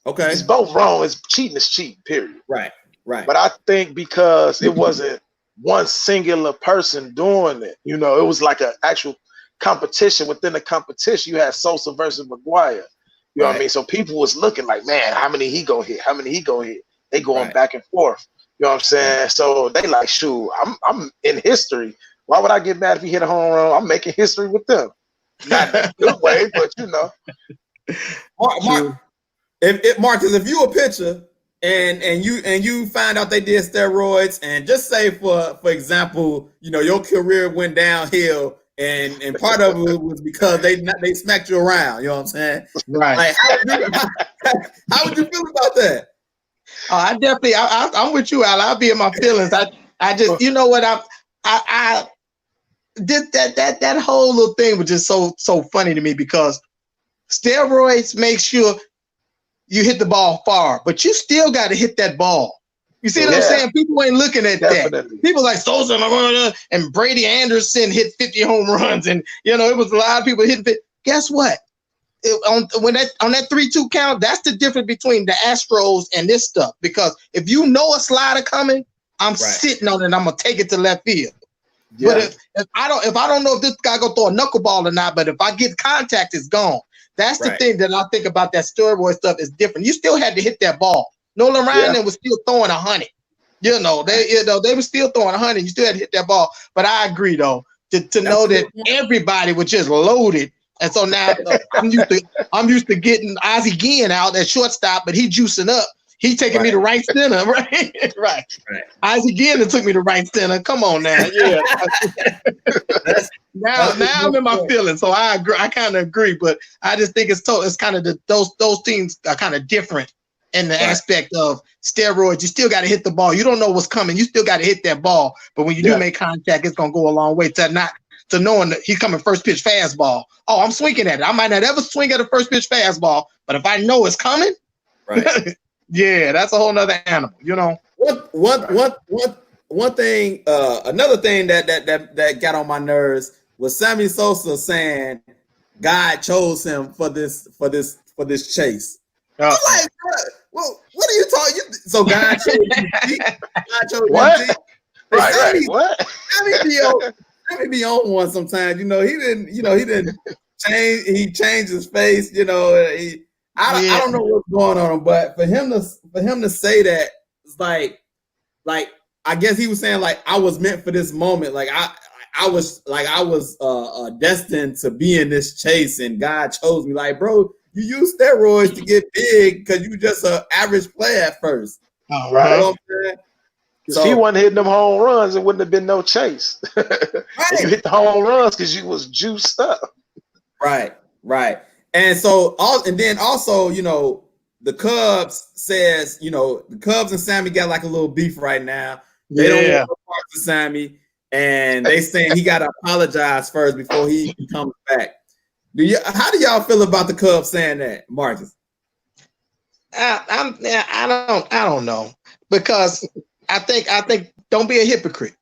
Okay. It's both wrong. It's cheating is cheating, period. Right. But I think because it wasn't one singular person doing it, it was like an actual competition within the competition. You had Sosa versus McGuire. What I mean? So people was looking like, man, how many he gonna hit? How many he gonna hit? They going back and forth. You know what I'm saying? So they like, shoot, I'm in history. Why would I get mad if he hit a home run? I'm making history with them. Not in a good way, but you know. Marcus, if you a pitcher and you find out they did steroids, and just say for example, you know, your career went downhill, and part of it was because they smacked you around. You know what I'm saying? Right. Like, how would you feel about that? Oh, I definitely, I'm with you, Al. I'll be in my feelings. I just, you know what, I did that whole little thing was just so funny to me, because steroids make sure you hit the ball far, but you still got to hit that ball. You see what I'm saying? People ain't looking at that. People like Sosa and Brady Anderson hit 50 home runs, and you know it was a lot of people hitting 50. Guess what? On that 3-2 count, that's the difference between the Astros and this stuff. Because if you know a slider coming, I'm sitting on it and I'm gonna take it to left field. Yeah. But if I don't know if this guy gonna throw a knuckleball or not, but if I get contact, it's gone. That's the thing that I think about that steroid stuff is different. You still had to hit that ball. Nolan Ryan was still throwing 100. You know, they were still throwing 100. You still had to hit that ball. But I agree though, to know that everybody was just loaded. And so now I'm used to getting Ozzie Guillen out at shortstop, but he juicing up. He taking me to right center, right? Right. Ozzie Guillen took me to right center. Come on now, yeah. now I'm in my feelings, so I agree. I kind of agree, but I just think it's kind of those teams are kind of different in the aspect of steroids. You still got to hit the ball. You don't know what's coming. You still got to hit that ball. But when you do make contact, it's gonna go a long way to knowing that he's coming first pitch fastball. Oh, I'm swinging at it. I might not ever swing at a first pitch fastball, but if I know it's coming, yeah, that's a whole nother animal, you know. One thing, another thing that got on my nerves was Sammy Sosa saying God chose him for this chase. I'm like, well, what are you talking? So God chose you. God chose what? You. Right. What? Let me be on one sometimes. You know, he didn't change. He changed his face. You know, I don't know what's going on, but for him to say that, it's like I guess he was saying like I was meant for this moment. Like I was destined to be in this chase, and God chose me. Like, bro, you use steroids to get big because you just an average player at first. Right. You know what I'm saying? If he wasn't hitting them home runs, it wouldn't have been no chase. And you hit the home runs because you was juiced up. Right. And so also, you know, the Cubs says, you know, the Cubs and Sammy got like a little beef right now. They don't want to talk to Sammy, and they saying he got to apologize first before he comes back. How do y'all feel about the Cubs saying that, Marcus? I don't know, because I think don't be a hypocrite,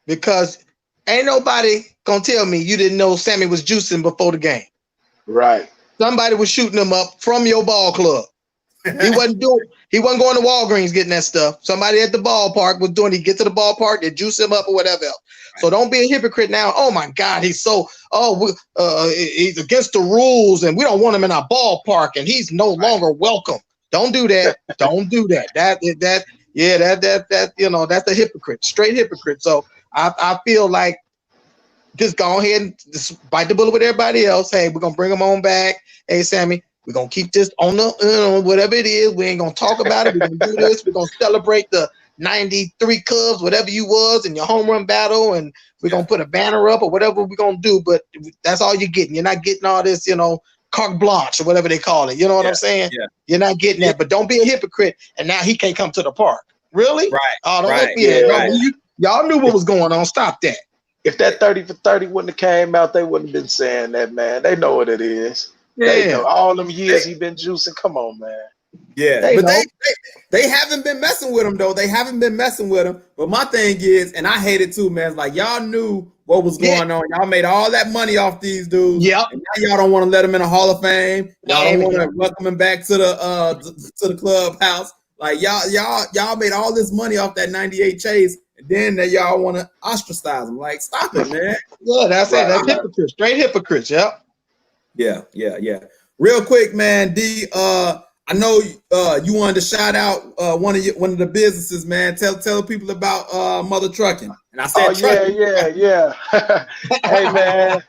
because ain't nobody gonna tell me you didn't know Sammy was juicing before the game. Right. Somebody was shooting him up from your ball club. He wasn't going to Walgreens getting that stuff. Somebody at the ballpark was doing. He get to the ballpark, they juice him up or whatever else. So don't be a hypocrite now. Oh my God, he's so he's against the rules, and we don't want him in our ballpark, and he's no longer welcome. Don't do that. Don't do that. That you know, that's a hypocrite, straight hypocrite. So I feel like just go ahead and just bite the bullet with everybody else. Hey, we're gonna bring him on back. Hey, Sammy, we're gonna keep this on the whatever it is. We ain't gonna talk about it. We're gonna do this. We're gonna celebrate the 93 Cubs, whatever you was in your home run battle, and we're gonna put a banner up or whatever we're gonna do. But that's all you're getting. You're not getting all this, you know, carte blanche or whatever they call it. You know what I'm saying? Yeah. You're not getting that. But don't be a hypocrite. And now he can't come to the park. Really? Right. Oh, don't y'all knew what was going on. Stop that. If that 30 for 30 wouldn't have came out, they wouldn't have been saying that, man. They know what it is. Yeah. They know all them years he been juicing. Come on, man. Yeah, they haven't been messing with him though. They haven't been messing with him. But my thing is, and I hate it too, man. It's like y'all knew what was going on. Y'all made all that money off these dudes. Yeah. And now y'all don't want to let them in the Hall of Fame. Y'all don't want to welcome him back to the clubhouse. Like y'all made all this money off that 98 chase, and then y'all want to ostracize him. Like, stop it, man. Yeah, that's it. That's hypocrites. Straight hypocrites. Yep. Yeah. Real quick, man. I I know you wanted to shout out one of the businesses, man. Tell people about Mother Trucking. And I said, Oh yeah. Hey man,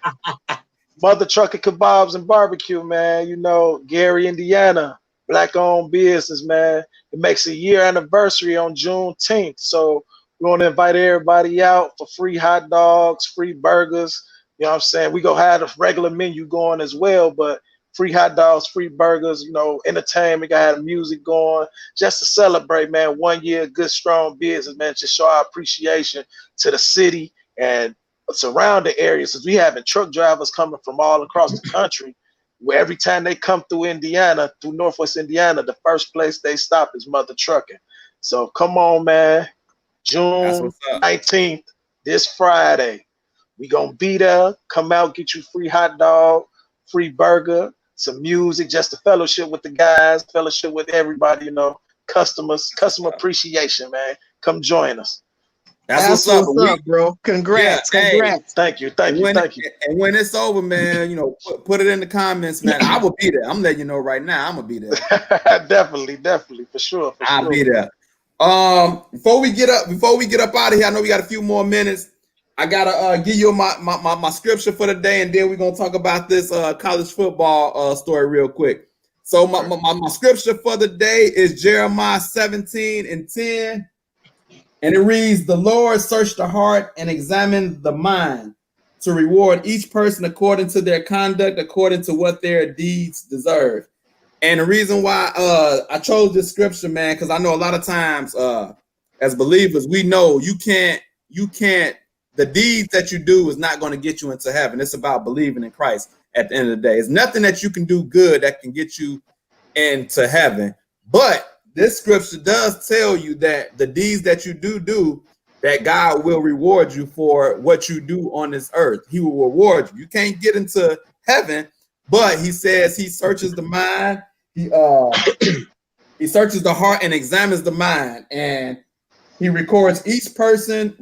Mother Trucking Kebabs and Barbecue, man. You know, Gary, Indiana, black-owned business, man. It makes a year anniversary on June 10th. So we want to invite everybody out for free hot dogs, free burgers. You know what I'm saying? We go have a regular menu going as well, but free hot dogs, free burgers, you know, entertainment, got the music going, just to celebrate, man, 1 year, good, strong business, man, just show our appreciation to the city and surrounding areas, because we having truck drivers coming from all across the country, where every time they come through Indiana, through Northwest Indiana, the first place they stop is Mother Trucking. So come on, man, June 19th, this Friday, we gonna be there. Come out, get you free hot dog, free burger, some music, just a fellowship with the guys, fellowship with everybody, you know, customer appreciation, man. Come join us. That's what's up, bro. Congrats. Hey, thank you. And when it's over, man, you know, put it in the comments, man. I will be there. I'm letting you know right now. I'm gonna be there. definitely, for sure. I'll be there. Before we get up out of here, I know we got a few more minutes. I gotta give you my scripture for the day, and then we're gonna talk about this college football story real quick. So my scripture for the day is Jeremiah 17:10, and it reads, "The Lord searched the heart and examined the mind to reward each person according to their conduct, according to what their deeds deserve." And the reason why I chose this scripture, man, because I know a lot of times as believers, we know you can't. The deeds that you do is not going to get you into heaven. It's about believing in Christ at the end of the day. It's nothing that you can do good that can get you into heaven. But this scripture does tell you that the deeds that you do, that God will reward you for what you do on this earth. He will reward you. You can't get into heaven, but he says he searches the mind. He searches the heart and examines the mind, and he reward each person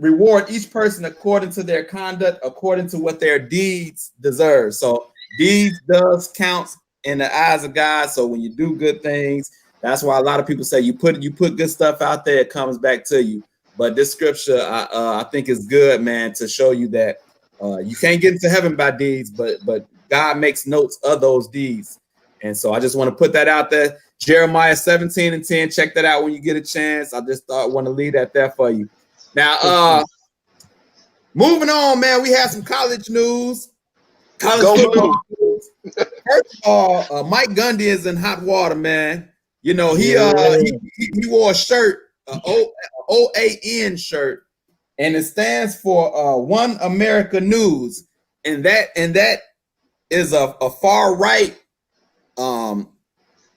according to their conduct, according to what their deeds deserve. So deeds does count in the eyes of God. So when you do good things, that's why a lot of people say you put good stuff out there, it comes back to you. But this scripture, I think is good, man, to show you that you can't get into heaven by deeds, but God makes notes of those deeds. And so I just want to put that out there. Jeremiah 17:10. Check that out when you get a chance. I just want to leave that there for you. Now, moving on, man. We have some college news. College football news. First of all, Mike Gundy is in hot water, man. You know, he wore a shirt, OAN shirt, and it stands for One America News, and that is a far right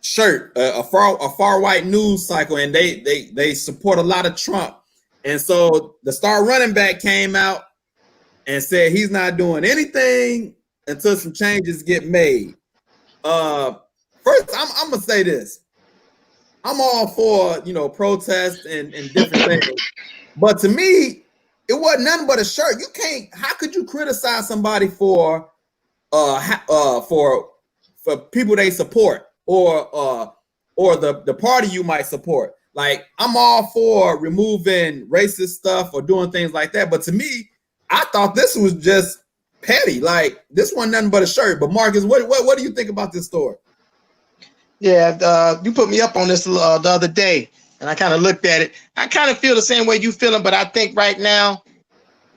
shirt, a far right news cycle, and they support a lot of Trump. And so the star running back came out and said he's not doing anything until some changes get made. First, I'm gonna say this. I'm all for, you know, protests and different things, but to me, it wasn't nothing but a shirt. You can't. How could you criticize somebody for people they support or the party you might support? Like, I'm all for removing racist stuff or doing things like that, but to me, I thought this was just petty. Like, this wasn't nothing but a shirt. But Marcus, what do you think about this story? Yeah, you put me up on this the other day, and I kind of looked at it. I kind of feel the same way you feeling, but I think right now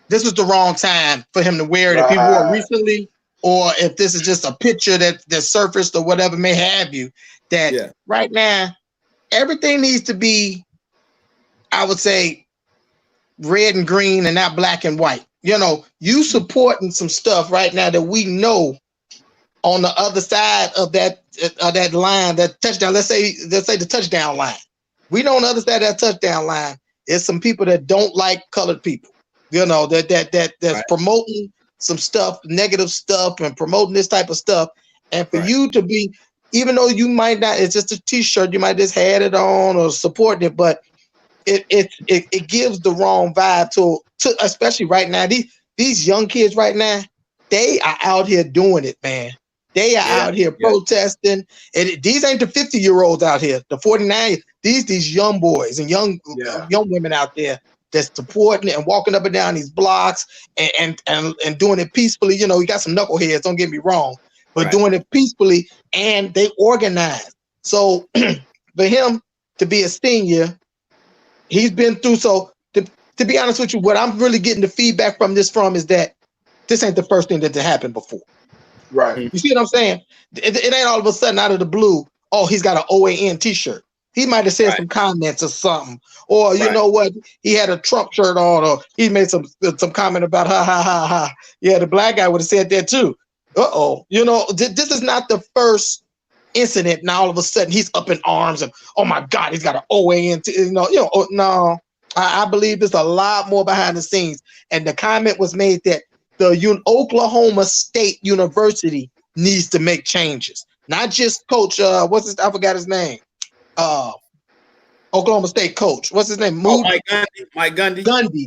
this was the wrong time for him to wear it. If he wore it recently, or if this is just a picture that surfaced or whatever may have you, that right now everything needs to be, I would say, red and green and not black and white. You know, you supporting some stuff right now that we know on the other side of that line, that touchdown. Let's say the touchdown line. We know on the other side of that touchdown line is some people that don't like colored people. You know, that's promoting some stuff, negative stuff, and promoting this type of stuff. And for you to be, even though you might not, it's just a t-shirt, you might just had it on or support it, but it gives the wrong vibe to especially right now. These young kids right now, they are out here doing it, man. They are out here protesting. And these ain't the 50-year-olds out here, the 49. These young boys and young women out there that's supporting and walking up and down these blocks and doing it peacefully. You know, you got some knuckleheads, don't get me wrong, but doing it peacefully, and they organize. So for him to be a senior, he's been through. So to be honest with you, what I'm really getting the feedback from is that this ain't the first thing that happened before. Right. You see what I'm saying? It ain't all of a sudden out of the blue, oh, he's got an OAN t-shirt. He might have said some comments or something. Or you know what? He had a Trump shirt on, or he made some comment about ha ha ha ha. Yeah, the black guy would have said that too. You know, this is not the first incident. Now all of a sudden he's up in arms and oh my God, he's got an OAN. No. I believe there's a lot more behind the scenes. And the comment was made that the Oklahoma State University needs to make changes. Not just coach, I forgot his name. Oklahoma State coach. What's his name? Mike Gundy.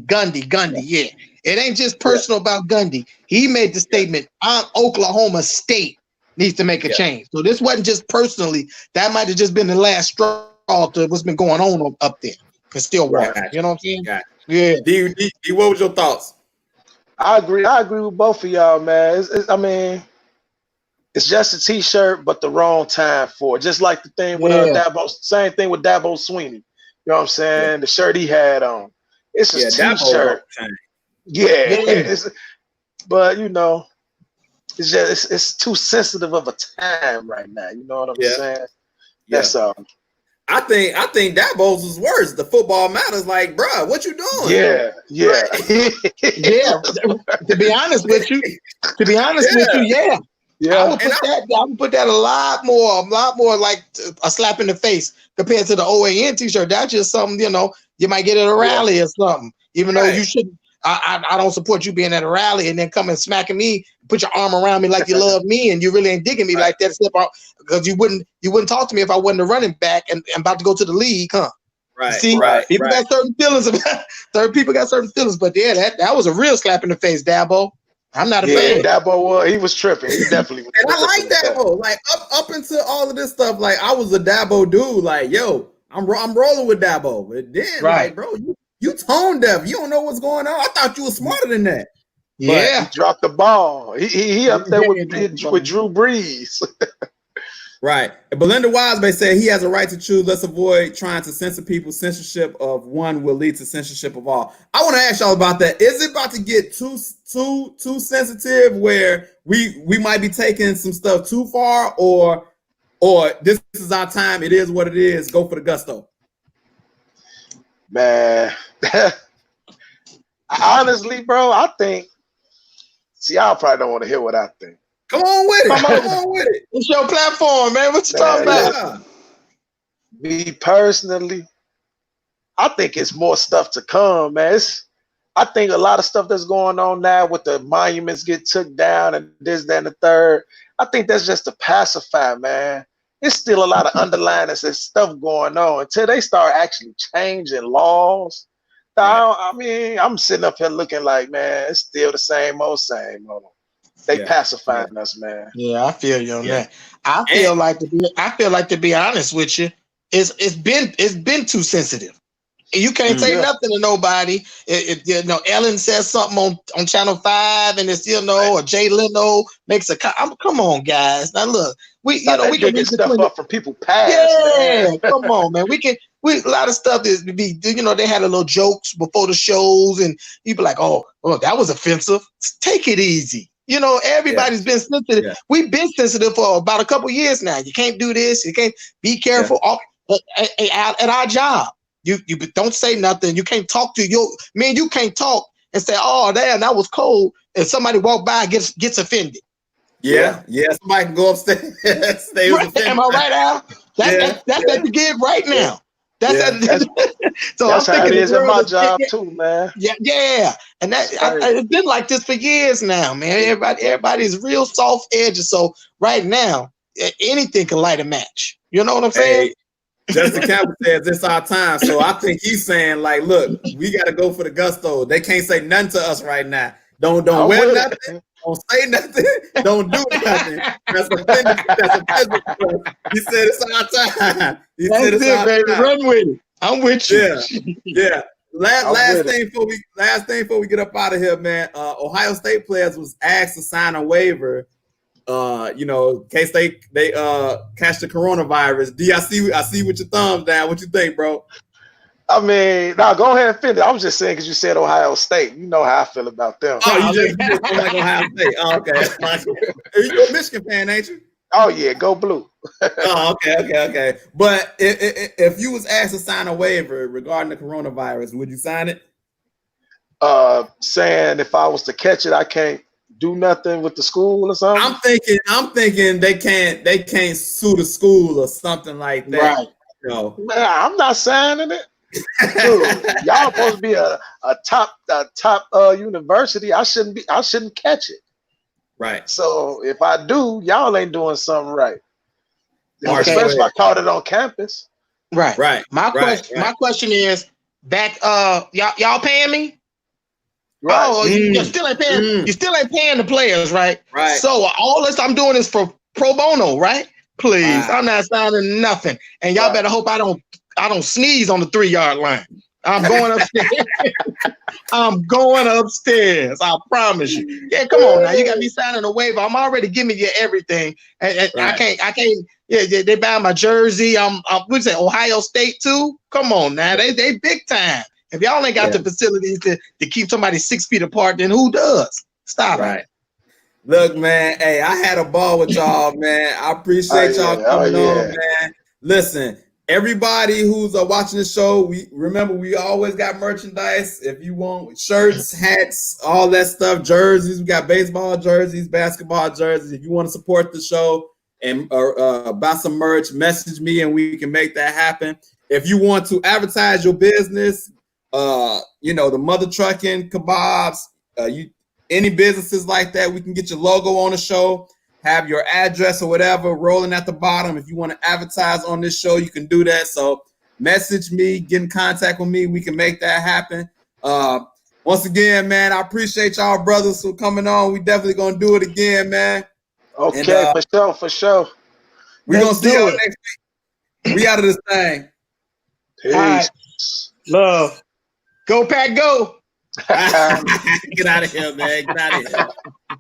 Gundy, yeah. It ain't just personal about Gundy. He made the statement, Oklahoma State needs to make a change. So this wasn't just personally. That might have just been the last straw to what's been going on up there. Can still walk. You know what I'm saying? Yeah. D, what was your thoughts? I agree with both of y'all, man. It's just a t-shirt, but the wrong time for it. Just like the thing with Dabo, same thing with Dabo Sweeney. You know what I'm saying? Yeah. The shirt he had on. It's a t-shirt. But you know, it's too sensitive of a time right now. You know what I'm saying? That's I think Dabo's is worse. The football matters. Like, bruh, what you doing? Yeah. To be honest with you, I would put that a lot more like a slap in the face compared to the OAN t-shirt. That's just something, you know, you might get at a rally or something. Even though you shouldn't. I don't support you being at a rally and then come and smacking me, put your arm around me like you love me, and you really ain't digging me like that. Because you wouldn't talk to me if I wasn't a running back and about to go to the league, huh? Right. See, people got certain feelings about. Certain people got certain feelings, but yeah, that was a real slap in the face, Dabo. I'm not a fan. Dabo, he was tripping. He definitely was. And I like Dabo. Like up into all of this stuff, like I was a Dabo dude. Like, yo, I'm rolling with Dabo. But then, like, bro, you tone deaf. You don't know what's going on. I thought you were smarter than that. Yeah, he dropped the ball. He up there with Drew Brees. Right. Belinda Wisebay said he has a right to choose. Let's avoid trying to censor people. Censorship of one will lead to censorship of all. I want to ask y'all about that. Is it about to get too sensitive where we might be taking some stuff too far, or this is our time? It is what it is. Go for the gusto. Man, honestly, bro, I think. See, y'all probably don't want to hear what I think. Come on with it. Come on with it. It's your platform, man. What you talking about? Me personally, I think it's more stuff to come, man. I think a lot of stuff that's going on now with the monuments get took down and this, that, and the third. I think that's just to pacify, man. It's still a lot of underlying stuff going on until they start actually changing laws. I mean, I'm sitting up here looking like, man, it's still the same old. They pacifying us, man. Yeah, I feel you on that. I feel like to be honest with you, it's been too sensitive. You can't say nothing to nobody. You know, Ellen says something on Channel 5, and it's or Jay Leno makes a come on, guys. Now look, we can get stuff up from people past. Yeah, come on, man. A lot of stuff is they had a little jokes before the shows, and people like, oh, that was offensive. Take it easy. You know, everybody's been sensitive. Yeah. We've been sensitive for about a couple years now. You can't do this. You can't be careful at our job. You don't say nothing. You can't talk to you can't talk and say, oh, damn, that was cold. And somebody walk by and gets offended. Yeah. Somebody can go upstairs. Stay offended. Am I right, Al? That's at the gig right now. So that's how it is at my job too, man. Yeah. And it's been like this for years now, man. Everybody's real soft edges. So right now, anything can light a match. You know what I'm saying? Justin Campbell says it's our time. So I think he's saying, like, look, we got to go for the gusto. They can't say nothing to us right now. Don't wear nothing. Don't say nothing. Don't do nothing. That's offensive. That's offensive. He said it's our time. He said it's our baby. time. Run with it. I'm with you. Yeah. Last thing before we get up out of here, man. Ohio State players was asked to sign a waiver. In case they catch the coronavirus. D, I see with your thumbs down. What you think, bro? I mean, now go ahead and finish. I was just saying because you said Ohio State. You know how I feel about them. Oh, you just don't like Ohio State. Oh, okay. You're a Michigan fan, ain't you? Oh yeah, go blue. Oh, okay. But if you was asked to sign a waiver regarding the coronavirus, would you sign it? Saying if I was to catch it, I can't do nothing with the school or something. I'm thinking they can't sue the school or something like that. Right. Man, I'm not signing it. Dude, y'all supposed to be a top university. I shouldn't catch it. Right. So if I do, y'all ain't doing something right. Okay. Especially if I caught it on campus. Right. My question is back. Y'all paying me? Right. Oh, you still ain't paying. You still ain't paying the players, right? Right. So all this I'm doing is for pro bono, right? Please, I'm not signing nothing, and y'all better hope I don't sneeze on the 3-yard line. I'm going upstairs. I'm going upstairs. I promise you. Yeah, come on now. You got me signing a waiver. I'm already giving you everything, and I can't. Yeah, they buy my jersey. What's that? Ohio State too. Come on now. They big time. If y'all ain't got the facilities to keep somebody 6 feet apart, then who does? Stop it. Look, man. Hey, I had a ball with y'all, man. I appreciate y'all coming on, man. Listen, everybody who's watching the show, we always got merchandise. If you want shirts, hats, all that stuff, jerseys, we got baseball jerseys, basketball jerseys. If you want to support the show and buy some merch, message me and we can make that happen. If you want to advertise your business, the mother trucking, kebabs, any businesses like that, we can get your logo on the show, have your address or whatever rolling at the bottom. If you want to advertise on this show, you can do that. So message me, get in contact with me. We can make that happen. Once again, man, I appreciate y'all brothers for coming on. We definitely going to do it again, man. Okay, and, for sure. We're going to see y'all next week. We out of this thing. Peace. All right. Love. Go Pack, go. Get out of here, man. Get out of here.